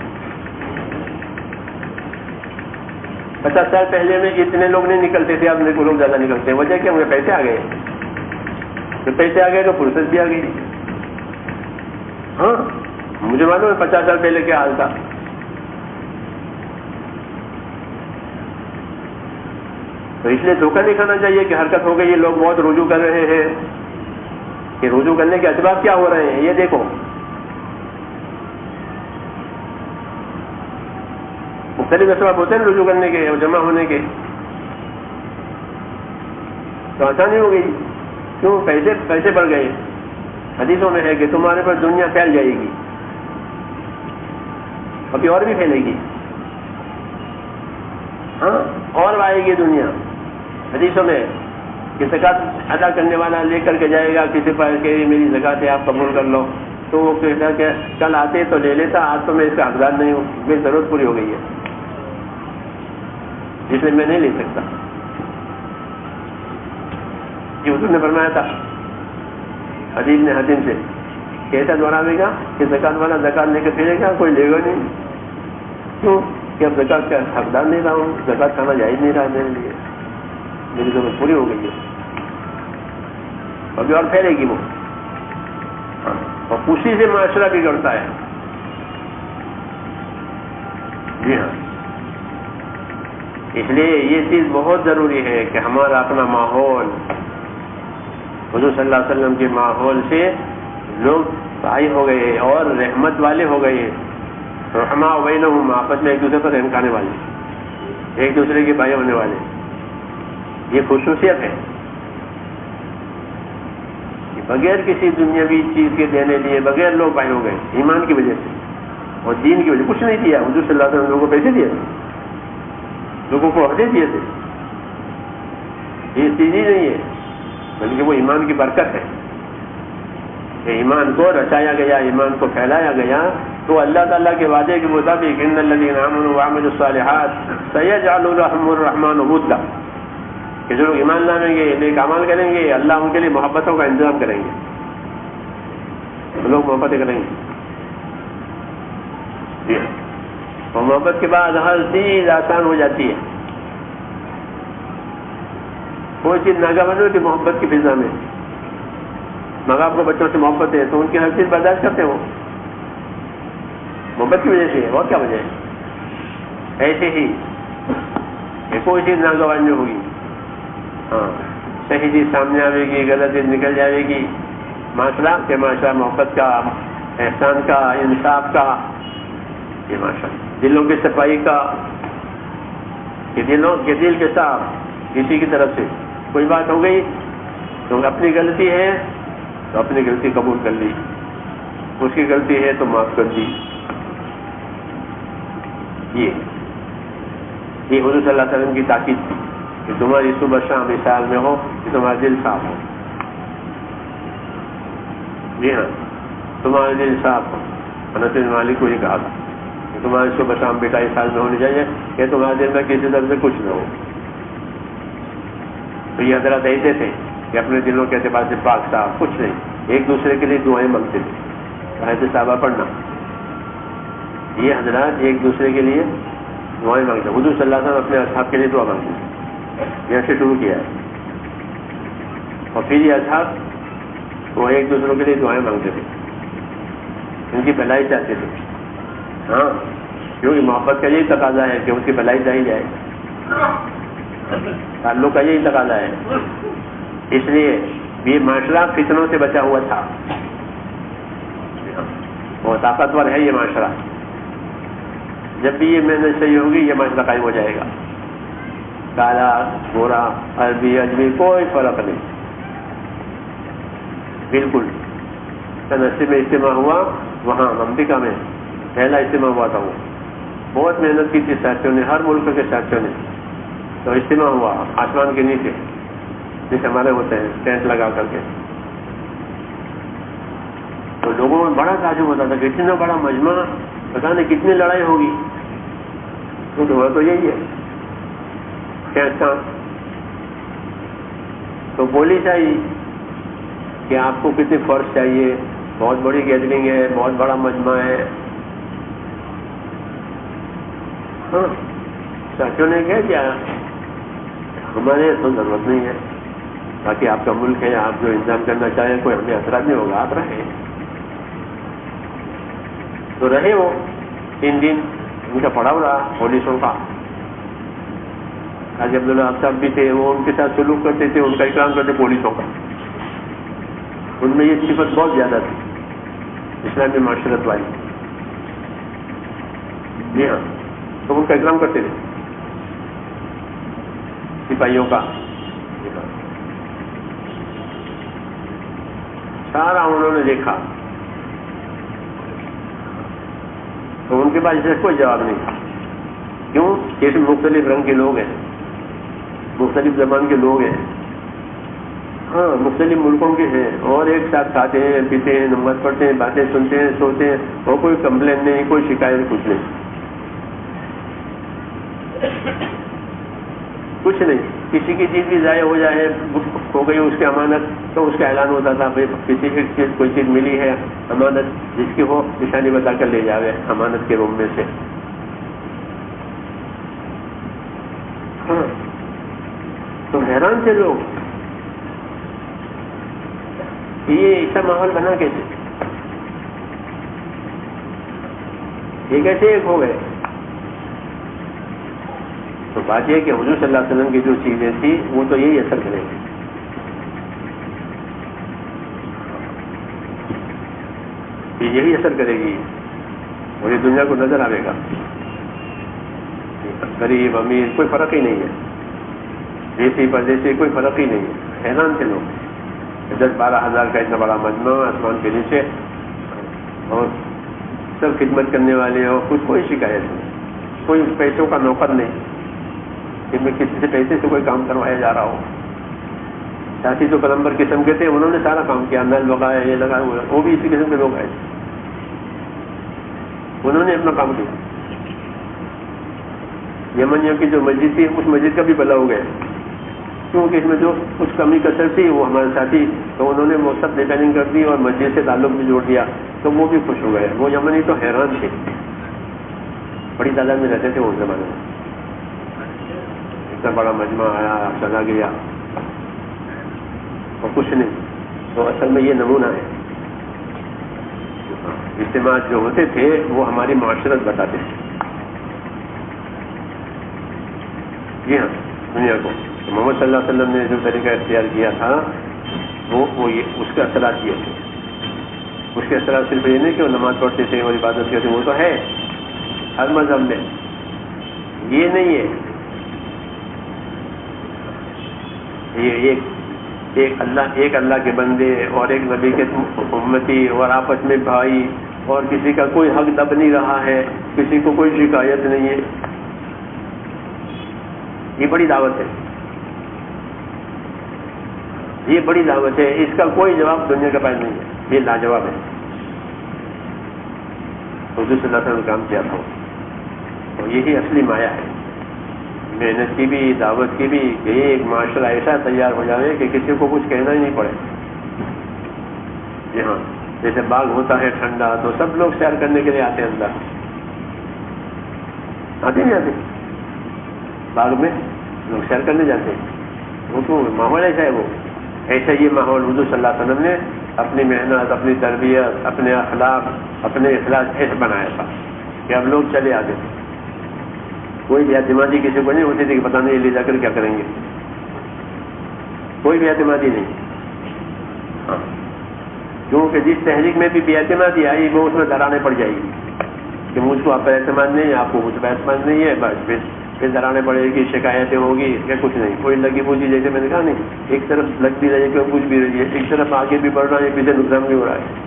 50 سال پہلے میں اتنے لوگ نہیں نکلتے تھے، اب لوگ زیادہ نکلتے ہیں. وجہ کیا؟ مجھے پیسے آ گئے. تو پیسے آ گئے تو فرصت بھی آ گئی. ہاں مجھے معلوم ہے 50 سال پہلے کیا حال تھا. تو اس لیے دھوکہ نہیں کھانا چاہیے کہ حرکت ہو گئی، یہ لوگ بہت رجوع کر رہے ہیں. کہ رجوع کرنے کے اسباب کیا ہو رہے ہیں یہ دیکھو. مختلف اسباب ہوتے ہیں رجوع کرنے کے اور جمع ہونے کے. تو آسانی ہو گئی. کیوں؟ پیسے بڑھ گئے. حدیثوں میں ہے کہ تمہارے پر دنیا پھیل جائے گی، ابھی اور بھی پھیلے گی. ہاں اور آئے گی دنیا. حدیثوں میں کہ زکات ادا کرنے والا لے کر کے جائے گا کسی پر کہ میری زکات ہے آپ قبول کر لو، تو وہ کہتا کہ کل آتے تو لے لیتا، آج تو میں اس کا حقدار نہیں ہوں، میری ضرورت پوری ہو گئی ہے اس لیے میں نہیں لے سکتا۔ یہ حضور نے فرمایا تھا حدیث نے حدیث سے کیسا دوہراوے گا کہ زکات والا زکات لے کے پھرے گا، کوئی لے گا نہیں، کیوں کہ اب زکات کا حقدار نہیں رہا ہوں، زکات کھانا جائز نہیں رہا میرے لیے، میری ضرورت پوری ہو گئی ہے، ابھی اور پھیلے گی وہ، اور اسی سے معاشرہ بگڑتا ہے۔ جی ہاں، اس لیے یہ چیز بہت ضروری ہے کہ ہمارا اپنا ماحول حضور صلی اللہ علیہ وسلم کے ماحول سے لوگ بھائی ہو گئے اور رحمت والے ہو گئے، رحماء بینہم، آپس میں ایک دوسرے پر رحم کھانے والے، ایک دوسرے کے بھائی ہونے والے، یہ خصوصیت ہے کہ بغیر کسی دنیاوی چیز کے دینے لیے بغیر لوگ بھائی ہو گئے، ایمان کی وجہ سے اور دین کی وجہ سے۔ کچھ نہیں دیا حضور صلی اللہ علیہ وسلم، لوگوں کو پیسے دیے، لوگوں کو عہدے دیے تھے، یہ چیز ہی نہیں ہے، بلکہ وہ ایمان کی برکت ہے کہ ایمان کو رچایا گیا، ایمان کو پھیلایا گیا، تو اللہ تعالیٰ کے وعدے کے مطابق ان الذین آمنوا وعملوا الصالحات سیجعل لهم الرحمن ودا، کہ جو لوگ ایمان لائیں گے، نیک اعمال کریں گے، اللہ ان کے لیے محبتوں کا انتظام کریں گے، لوگ محبتیں کریں گے۔ اور محبت کے بعد ہر چیز آسان ہو جاتی ہے، کوئی چیز ناگوار ہوتی محبت کی فضا میں، ماں باپ کو بچوں سے محبت ہے تو ان کی ہر چیز برداشت کرتے ہو، محبت کی وجہ سے ہے، اور کیا وجہ ہے؟ ایسے ہی کہ کوئی چیز ناگوار نہیں ہوگی، ہاں صحیح چیز سامنے آئے گی، غلط چیز نکل جائے گی، معاشرہ کہ معاشرہ محبت کا، احسان کا، انصاف کا، یہ معاشرہ دلوں کی صفائی کا، کہ دلوں کے دل کے صاف، کسی کی طرف سے کوئی بات ہو گئی تو اپنی غلطی ہے تو اپنی غلطی قبول کر لی، اس کی غلطی ہے تو معاف کر دی، یہ حضور صلی اللہ علیہ وسلم کی تاکید تھی کہ تمہاری صبح شام اس حال میں ہو کہ تمہارا دل صاف ہو۔ جی ہاں، تمہارا دل صاف ہو، انس بن مالک کو یہ کہا تھا کہ تمہاری صبح شام بیٹا اس حال میں ہونی چاہیے کہ تمہارے دل میں کسی طرح سے کچھ نہ ہو۔ تو یہ حضرات ایسے تھے کہ اپنے دلوں کے اعتبار سے پاک صاف، کچھ نہیں، ایک دوسرے کے لیے دعائیں مانگتے تھے، آیت صحابہ پڑھنا، یہ حضرات ایک دوسرے کے لیے دعائیں مانگتے، حضور صلی اللہ علیہ وسلم اپنے اصحاب کے لیے دعا مانگتے تھے، یہاں سے شروع کیا ہے، اور پھر یہ اصحاب وہ ایک دوسروں کے لیے دعائیں مانگتے تھے، ان کی بھلائی چاہتے تھے، ہاں کیونکہ محبت کا یہی تقاضا ہے کہ اس کی بھلائی چاہی جائے، تعلق کا یہی تقاضا ہے، اس لیے یہ معاشرہ فتنوں سے بچا ہوا تھا، بہت طاقتور ہے یہ معاشرہ، جب بھی یہ محنت صحیح ہوگی یہ معاشرہ قائم ہو جائے گا، کالا گورا عربی اجمی کوئی فرق نہیں، بالکل۔ سن 80 میں اجتماع ہوا، وہاں امریکہ میں پہلا اجتماع ہوا تھا، وہ بہت محنت کی تھی ساتھیوں نے، ہر ملک کے ساتھیوں نے، تو اجتماع ہوا آسمان کے نیچے جیسے ہمارے ہوتے ہیں ٹینٹ لگا کر کے، تو لوگوں میں بڑا تعجب ہوتا تھا کہ اتنا بڑا مجمع، پتہ نہیں کتنی لڑائی ہوگی، تو ہوا تو یہی ہے کیسا، تو بولی چاہیے کہ آپ کو کتنی فورس چاہیے، بہت بڑی گیدرنگ ہے، بہت بڑا مجمع ہے، ہاں ساتھیوں نے کہہ دیا ہمارے تو ضرورت نہیں ہے، باقی آپ کا ملک ہے، آپ جو انتظام کرنا چاہیں کوئی ہمیں اثرات نہیں ہوگا، آپ رہیں، تو رہے وہ 3 دن ان کا پڑاؤ رہا پولیسوں کا، حاجی عبداللہ صاحب بھی تھے، وہ ان کے ساتھ سلوک کرتے تھے، ان کا اکرام کرتے پولیسوں کا، ان میں یہ صفت بہت زیادہ تھی اسلامی معاشرت والی، جی ہاں، تو ان کا اکرام کرتے تھے سپاہیوں کا، سارا انہوں نے دیکھا، تو ان کے پاس اسے کوئی جواب نہیں تھا، کیوں کہ اس میں مختلف رنگ کے لوگ ہیں، مختلف زبان کے لوگ ہیں، ہاں مختلف ملکوں کے ہیں، اور ایک ساتھ کھاتے ہیں، پیتے ہیں، نماز پڑھتے ہیں، باتیں سنتے ہیں، سوتے ہیں، اور کوئی کمپلین نہیں، کوئی شکایت، کچھ نہیں، کچھ نہیں۔ کسی کی چیز بھی ضائع ہو جائے، ہو گئی اس کی امانت، تو اس کا اعلان ہوتا تھا بھائی کسی کی چیز کوئی چیز ملی ہے امانت، جس کی ہو نشانی بتا کر لے جاوے امانت کے روم میں سے۔ ہاں تو حیران تھے لوگ، یہ ایسا ماحول بنا کیسے، یہ کیسے ایک ہو گئے؟ تو بات یہ کہ حضور صلی اللہ علیہ وسلم کی جو چیزیں تھی وہ تو یہی اثر کریں گے، یہی اثر کرے گی، اور یہ دنیا کو نظر آئے گا، غریب امیر کوئی فرق ہی نہیں ہے، دیسی پردیسی کوئی فرق ہی نہیں ہے۔ حیران تھے لوگ، 10-12 ہزار کا اتنا بڑا مجمع آسمان کے نیچے، اور سب خدمت کرنے والے، اور کچھ کوئی شکایت نہیں، کوئی پیسوں کا نوکر نہیں کہ میں کسی سے پیسے سے کوئی کام کروایا جا رہا ہو۔ ساتھی تو پلمبر قسم کے تھے، انہوں نے سارا کام کیا، نل لگایا، یہ لگایا، وہ بھی اسی قسم کے لوگ آئے، انہوں نے اپنا کام کیا۔ یمنیوں کی جو مسجد تھی، اس مسجد کا بھی بھلا ہو گیا، کیونکہ اس میں جو کچھ کمی کثر تھی وہ ہمارے ساتھی، تو انہوں نے وہ سب ریپیئرنگ کر دی اور مسجد سے تعلق بھی جوڑ دیا، تو وہ بھی خوش ہو گئے۔ وہ یمنی تو حیران تھے، بڑی تعداد میں رہتے تھے اس زمانے میں، اتنا بڑا مجمع آیا، چلا گیا اور کچھ نہیں۔ تو اصل میں یہ نمونہ ہے، اجتماع جو ہوتے تھے وہ ہماری معاشرت بتاتے تھے۔ جی ہاں، دنیا کو محمد صلی اللہ علیہ وسلم نے جو طریقہ اختیار کیا تھا وہ اس کے اثرات یہ تھے۔ اس کے اثرات صرف یہ نہیں کہ وہ نماز پڑھتے تھے اور عبادت کرتے، وہ تو ہے ہر مذہب میں، یہ نہیں ہے۔ یہ ایک اللہ کے بندے اور ایک نبی کے امتی، اور آپس میں بھائی، اور کسی کا کوئی حق دب نہیں رہا ہے، کسی کو کوئی شکایت نہیں ہے، یہ بڑی دعوت ہے، یہ بڑی دعوت ہے، اس کا کوئی جواب دنیا کے پاس نہیں ہے، یہ لاجواب ہے۔ حضور صلی اللہ علیہ وسلم نے کام کیا تھا، اور یہی اصلی مایا ہے، محنت کی بھی، دعوت کی بھی، کہ یہ ایک معاشرہ ایسا تیار ہو جائے کہ کسی کو کچھ کہنا ہی نہیں پڑے۔ جی ہاں، جیسے باغ ہوتا ہے ٹھنڈا تو سب لوگ سیر کرنے کے لیے آتے ہیں، اندر آتے نہیں آتے، باغ میں لوگ سیر کرنے جاتے ہیں، وہ تو ماحول ایسا ہے، وہ ایسا یہ ماحول حضور صلی اللہ علیہ وسلم نے اپنی محنت، اپنی تربیت، اپنے اخلاق، اپنے اخلاص ایسا بنایا تھا کہ اب لوگ چلے آتے تھے۔ کوئی بھی اعتمادی کسی کو نہیں ہوتی تھی کہ پتہ نہیں لے جا کر کیا کریں گے، کوئی بھی اعتمادی نہیں۔ ہاں، کیونکہ جس تحریک میں بھی بے اعتمادی آئی وہ اس میں دراڑیں پڑ جائے گی کہ مجھ کو آپ پر اعتماد نہیں ہے، آپ کو مجھ پر اعتماد نہیں ہے، بس پھر دراڑیں پڑے گی، شکایتیں ہوگی، یا کچھ نہیں، کوئی لگی پوچھی، جیسے میں نے کہا نہیں، ایک طرف لگتی رہی کہ کچھ بھی رہی ہے، ایک طرف آگے بھی بڑھ رہا ہے، پیچھے نقصان بھی ہو رہا ہے۔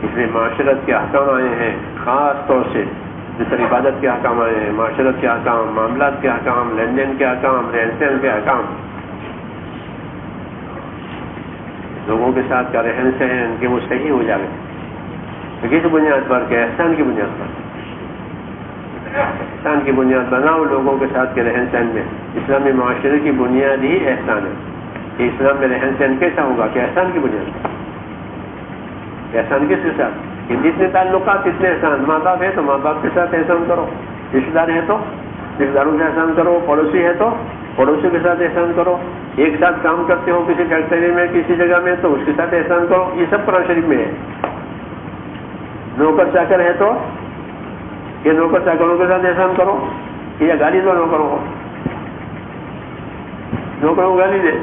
اس لیے معاشرت کے احکام آئے ہیں، خاص طور سے جس طرح عبادت کے احکام آئے ہیں، معاشرت کے احکام، معاملات کے احکام، لین دین کے احکام، رہن سہن کے احکام، لوگوں کے ساتھ کا رہن سہن کہ وہ صحیح ہو جائے، کس بنیاد پر؟ کہ احسان کی بنیاد پر، احسان کی بنیاد بناؤ لوگوں کے ساتھ کے رہن سہن میں۔ اسلامی معاشرے کی بنیاد ہی احسان ہے، کہ اسلام میں رہن سہن کیسا ہوگا؟ کہ احسان کی بنیاد پر۔ احسان کس کے ساتھ؟ کہ جتنے تعلقات اتنے احسان، ماں باپ ہے تو ماں باپ کے ساتھ احسان کرو، رشتے دار ہے تو رشتے داروں سے احسان کرو، پڑوسی ہے تو پڑوسی کے ساتھ احسان کرو، ایک ساتھ کام کرتے ہو کسی فیکٹری میں، کسی جگہ میں، تو اس کے ساتھ احسان کرو، یہ سب قرآن شریف میں ہے۔ نوکر چاکر ہے تو یہ نوکر چاکروں کے ساتھ احسان کرو، کہ یا گالی دو نوکروں کو، نوکروں کو گالی دے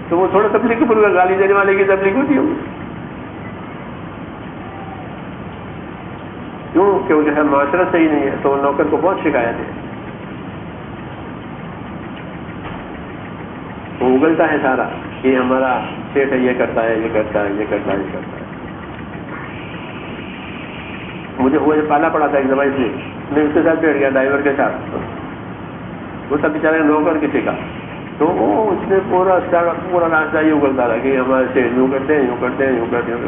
تو وہ تھوڑا تبلیغ کی پورا گالی دینے والے کی تبلیغ ہوتی ہوگی، کیوں؟ کہ وہ جو ہے معاشرت صحیح نہیں ہے، تو وہ نوکر کو بہت شکایت ہے، وہ اگلتا ہے سارا کہ ہمارا سیٹ ہے، یہ کرتا ہے، یہ کرتا ہے، یہ کرتا ہے، یہ کرتا ہے. مجھے وہ پالا پڑا تھا ایک دفعہ، اس لیے میں اس کے ساتھ بیٹھ گیا، ڈرائیور کے ساتھ. وہ سب بیچارے نوکر کسی کا، تو وہ اس نے پورا راستہ یوں کرتا رہا کہ ہمارے سے یوں کرتے ہیں، یوں کرتے ہیں، یوں کرتے ہیں.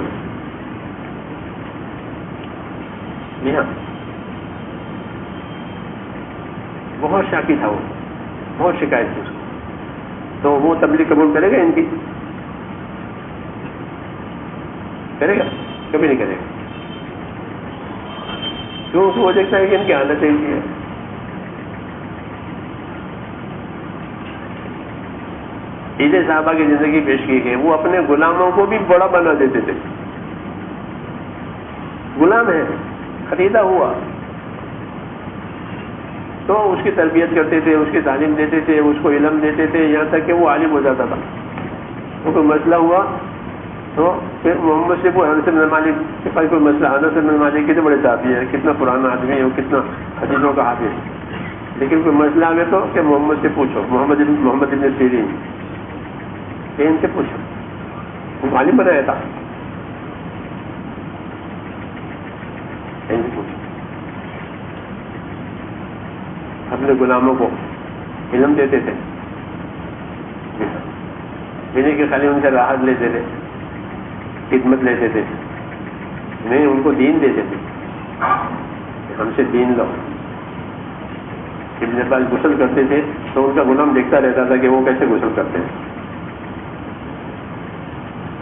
جی ہاں، بہت شاکی تھا، وہ بہت شکایت تھی اس کو. تو وہ تبلیغ قبول کرے گا ان کی؟ کرے گا؟ کبھی نہیں کرے گا. کیوں؟ وہ دیکھتا ہے کہ ان کی حالت ایسی ہے. عید صحابہ کی زندگی پیش کی گئی، وہ اپنے غلاموں کو بھی بڑا بنا دیتے تھے. غلام ہے، خریدا ہوا، تو اس کی تربیت کرتے تھے، اس کی تعلیم دیتے تھے، اس کو علم دیتے تھے، یہاں تک کہ وہ عالم ہو جاتا تھا. تو کوئی مسئلہ ہوا تو پھر محمد سے کوئی انس بن مالک کے پاس کوئی مسئلہ، انس بن مالک کتنے بڑے صحابی ہیں، کتنا پرانا آدمی ہے، وہ کتنا حدیثوں کا حافظ ہے، لیکن کوئی مسئلہ آ گیا تو کہ محمد سے پوچھو، محمد ابن سیرین، ان سے پوچھو. وہ عالم بنایا تھا، ان سے پوچھو. اپنے غلاموں کو علم دیتے تھے، انہیں کہ خالی ان سے راحت لیتے تھے، خدمت لیتے تھے، نہیں ان کو دین دیتے تھے، ہم سے دین لو. ابن عباس غسل کرتے تھے تو ان کا غلام دیکھتا رہتا تھا کہ وہ کیسے غسل کرتے ہیں.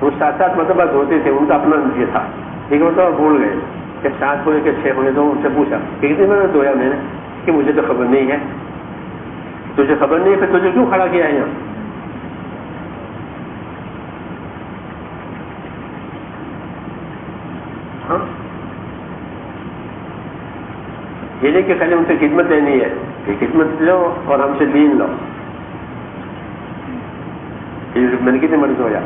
وہ 7 مرتبہ دھوتے تھے، ان کا اپنا یہ تھا. ایک مرتبہ بھول گئے کہ 7 ہوئے کہ 6 ہوئے، تو ان سے پوچھا کہ کتنی مرتبہ دھویا میں نے، کہ مجھے تو خبر نہیں ہے. تجھے خبر نہیں ہے پھر تجھے کیوں کھڑا کیا ہے یہاں؟ ہاں، یہ نہیں کہ خالی ان سے خدمت لینی ہے، کہ خدمت لو اور ہم سے دین لو. میں نے کتنے مرض ہوا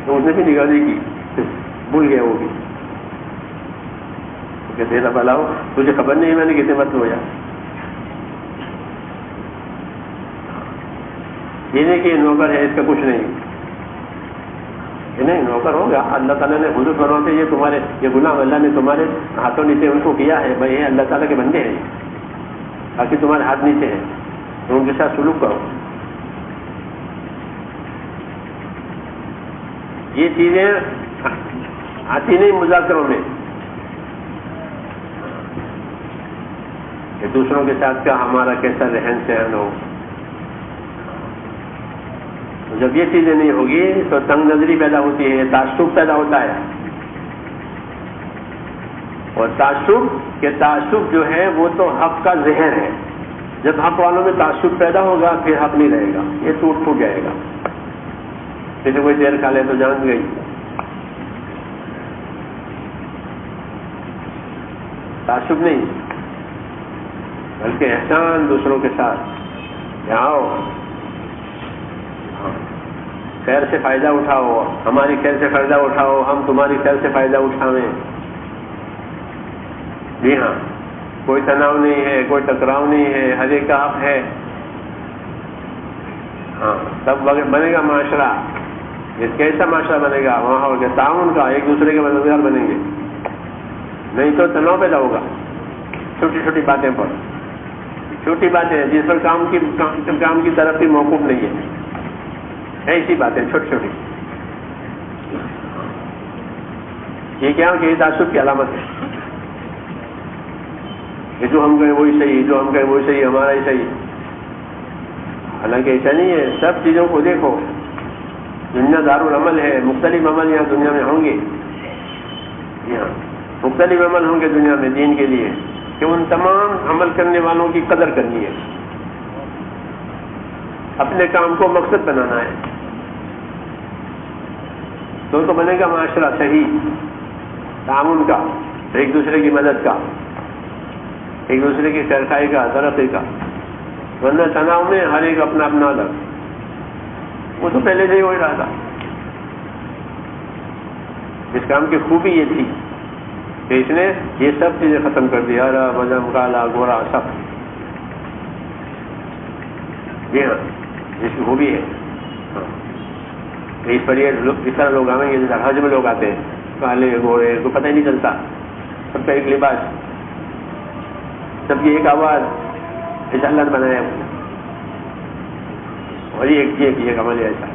تو اس نے بھی نگاہ نہیں کی، بھول گیا وہ بھی کہ تیرا بھلا ہو، تجھے خبر نہیں ہے میں نے کتنے مرض ہوا. یہ نہیں کہ نوکر ہے، اس کا کچھ نہیں. یہ نہیں، نوکر ہوگا. اللہ تعالیٰ نے حضور فرماتے یہ تمہارے، یہ غلام اللہ نے تمہارے ہاتھوں نیچے ان کو کیا ہے، بھائی یہ اللہ تعالیٰ کے بندے ہیں، باقی تمہارے ہاتھ نیچے ہیں، تو ان کے ساتھ سلوک کرو. یہ چیزیں آتی نہیں مذاکروں میں کہ دوسروں کے ساتھ کا ہمارا کیسا رہن سہن ہو. جب یہ چیزیں نہیں ہوگی تو تنگ نظری پیدا ہوتی ہے، تعصب پیدا ہوتا ہے. اور تعصب جو ہے وہ تو حق کا زہر ہے. جب حق والوں میں تعصب پیدا ہوگا پھر حق نہیں رہے گا، یہ ٹوٹ جائے گا. جیسے کوئی دیر کھا لے تو جان گئی. تعصب نہیں بلکہ احسان دوسروں کے ساتھ. آؤ خیر سے فائدہ اٹھاؤ، ہماری خیر سے فائدہ اٹھاؤ، ہم تمہاری خیر سے فائدہ اٹھاویں. جی ہاں، کوئی تناؤ نہیں ہے، کوئی ٹکراؤ نہیں ہے، ہر ایک کا حق ہے. ہاں، تب بنے گا معاشرہ. یہ کیسا معاشرہ بنے گا؟ وہاں ہوگا تعاون کا، ایک دوسرے کے مددگار بنیں گے. نہیں تو تناؤ پیدا ہوگا چھوٹی چھوٹی باتیں پر. چھوٹی باتیں جس پر کام کی ترقی موقوف نہیں ہے، ایسی باتیں چھوٹی چھوٹی. یہ کیا کہ یہ تعصب کی علامت ہے کہ جو ہم کہیں وہی صحیح، جو ہم کہیں وہی صحیح، ہمارا ہی صحیح. حالانکہ ایسا نہیں ہے. سب چیزوں کو دیکھو، دنیا دارالعمل ہے، مختلف عمل یہاں دنیا میں ہوں گے. جی ہاں، مختلف عمل ہوں گے دنیا میں دین کے لیے، کہ ان تمام عمل کرنے والوں کی قدر کرنی ہے، اپنے کام کو مقصد بنانا ہے. تو بنے گا معاشرہ صحیح، تعاون کا، ایک دوسرے کی مدد کا، ایک دوسرے کی خیرخواہی کا، ترقی کا. ورنہ تناؤ میں ہر ایک اپنا اپنا الگ. وہ تو پہلے سے ہی ہو رہا تھا. اس کام کی خوبی یہ تھی کہ اس نے یہ سب چیزیں ختم کر دی، ہرا بزم کالا گورا سب. جی ہاں، اس کی خوبی ہے. اس پر اس طرح لوگ آئیں گے جیسے حج میں لوگ آتے ہیں، کالے گھوڑے کو پتہ ہی نہیں چلتا، سب کا ایک لباس، سب کی ایک آواز، ایسا اللہ نے بنایا اور یہ عمل ہے ایسا.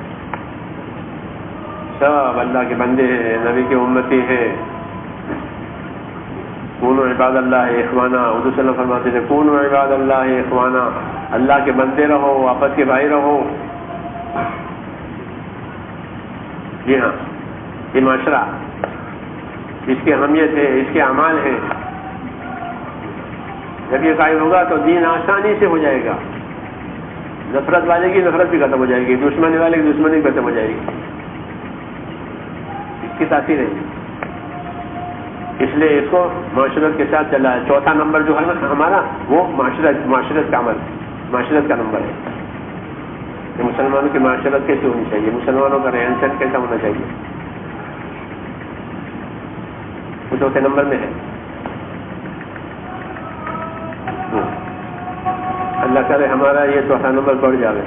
سب اللہ کے بندے ہیں، نبی کے امتی ہیں. کونوا عباد اللہ اخوانا، حضور صلی اللہ علیہ وسلم فرماتے تھے کونوا عباد اللہ اخوانا، اللہ کے بندے رہو، آپس کے بھائی رہو. جی ہاں، یہ معاشرہ، اس کی اہمیت ہے، اس کے اعمال ہیں. جب یہ قائم ہوگا تو دین آسانی سے ہو جائے گا. نفرت والے کی نفرت بھی ختم ہو جائے گی، دشمنی والے کی دشمنی بھی ختم ہو جائے گی. اس کی تاثیر ہے. اس لیے اس کو معاشرت کے ساتھ چلا ہے. چوتھا نمبر جو ہے ہمارا وہ معاشرت کا عمل، معاشرت کا نمبر ہے کہ مسلمانوں کی معاشرت کیسے ہونی چاہیے، مسلمانوں کا رہن سہن کیسا ہونا چاہیے، وہ چوتھے نمبر میں ہے. اللہ کرے ہمارا یہ چوتھا نمبر بڑھ جائے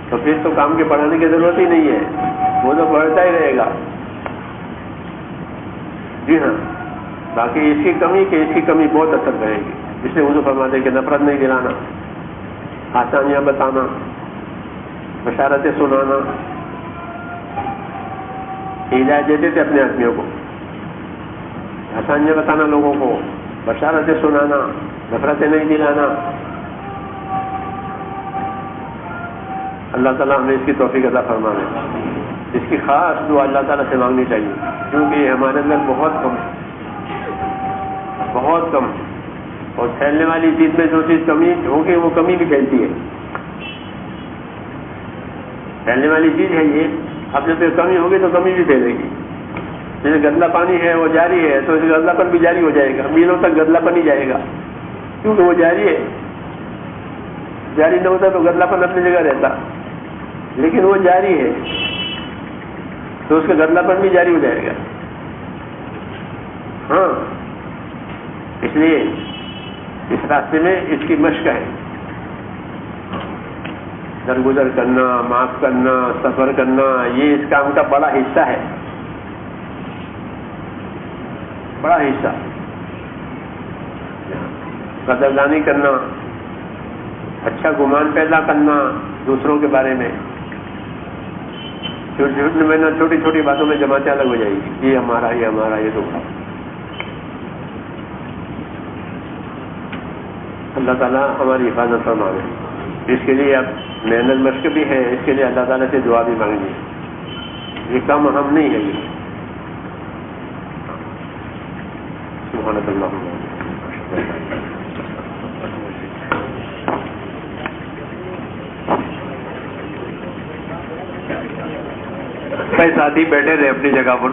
تو پھر تو کام کے پڑھانے کی ضرورت ہی نہیں ہے، وہ تو بڑھتا ہی رہے گا. جی ہاں، باقی اس کی کمی بہت اثر کرے گی. اس لیے حضور فرماتے کہ نفرت نہیں دلانا، آسانیاں بتانا، بشارتیں سنانا. ہدایت دیتے تھے اپنے آدمیوں کو، آسانیاں بتانا لوگوں کو، بشارتیں سنانا، نفرتیں نہیں دلانا. اللہ تعالیٰ ہمیں اس کی توفیق عطا فرمائے. اس کی خاص دعا اللہ تعالیٰ سے مانگنی چاہیے، کیونکہ یہ ہمارے اندر بہت کم ہے، بہت کم. اور پھیلنے والی چیز میں جو چیز کمی ہوگی وہ کمی بھی پھیلتی ہے. پھیلنے والی چیز ہے یہ، اب جب کمی ہوگی تو کمی بھی پھیلے گی. جیسے گدلا پانی ہے وہ جاری ہے تو اس گدلا پن بھی جاری ہو جائے گا، میلوں تک گدلا پن ہی جائے گا، کیونکہ وہ جاری ہے. جاری نہ ہوتا تو گدلا پن اپنی جگہ رہتا، لیکن وہ جاری ہے تو اس کا گدلا پن بھی جاری ہو جائے گا. ہاں، اس لیے اس راستے میں اس کی مشق ہے. درگزر کرنا، معاف کرنا، سفر کرنا، یہ اس کام کا بڑا حصہ ہے، بڑا حصہ. قدردانی کرنا، اچھا گمان پیدا کرنا دوسروں کے بارے میں. چھوٹی چھوٹی باتوں میں جماعتیں الگ ہو جائے گی، یہ ہمارا یہ تو. اللہ تعالیٰ ہماری حفاظت فرمائے. اس کے لیے اب محنت مشق بھی ہے، اس کے لیے اللہ تعالیٰ سے دعا بھی مانگنی ہے. یہ کام اہم نہیں ہے. یہ سبحانک اللہم کئی ساتھی بیٹھے رہے اپنی جگہ پر.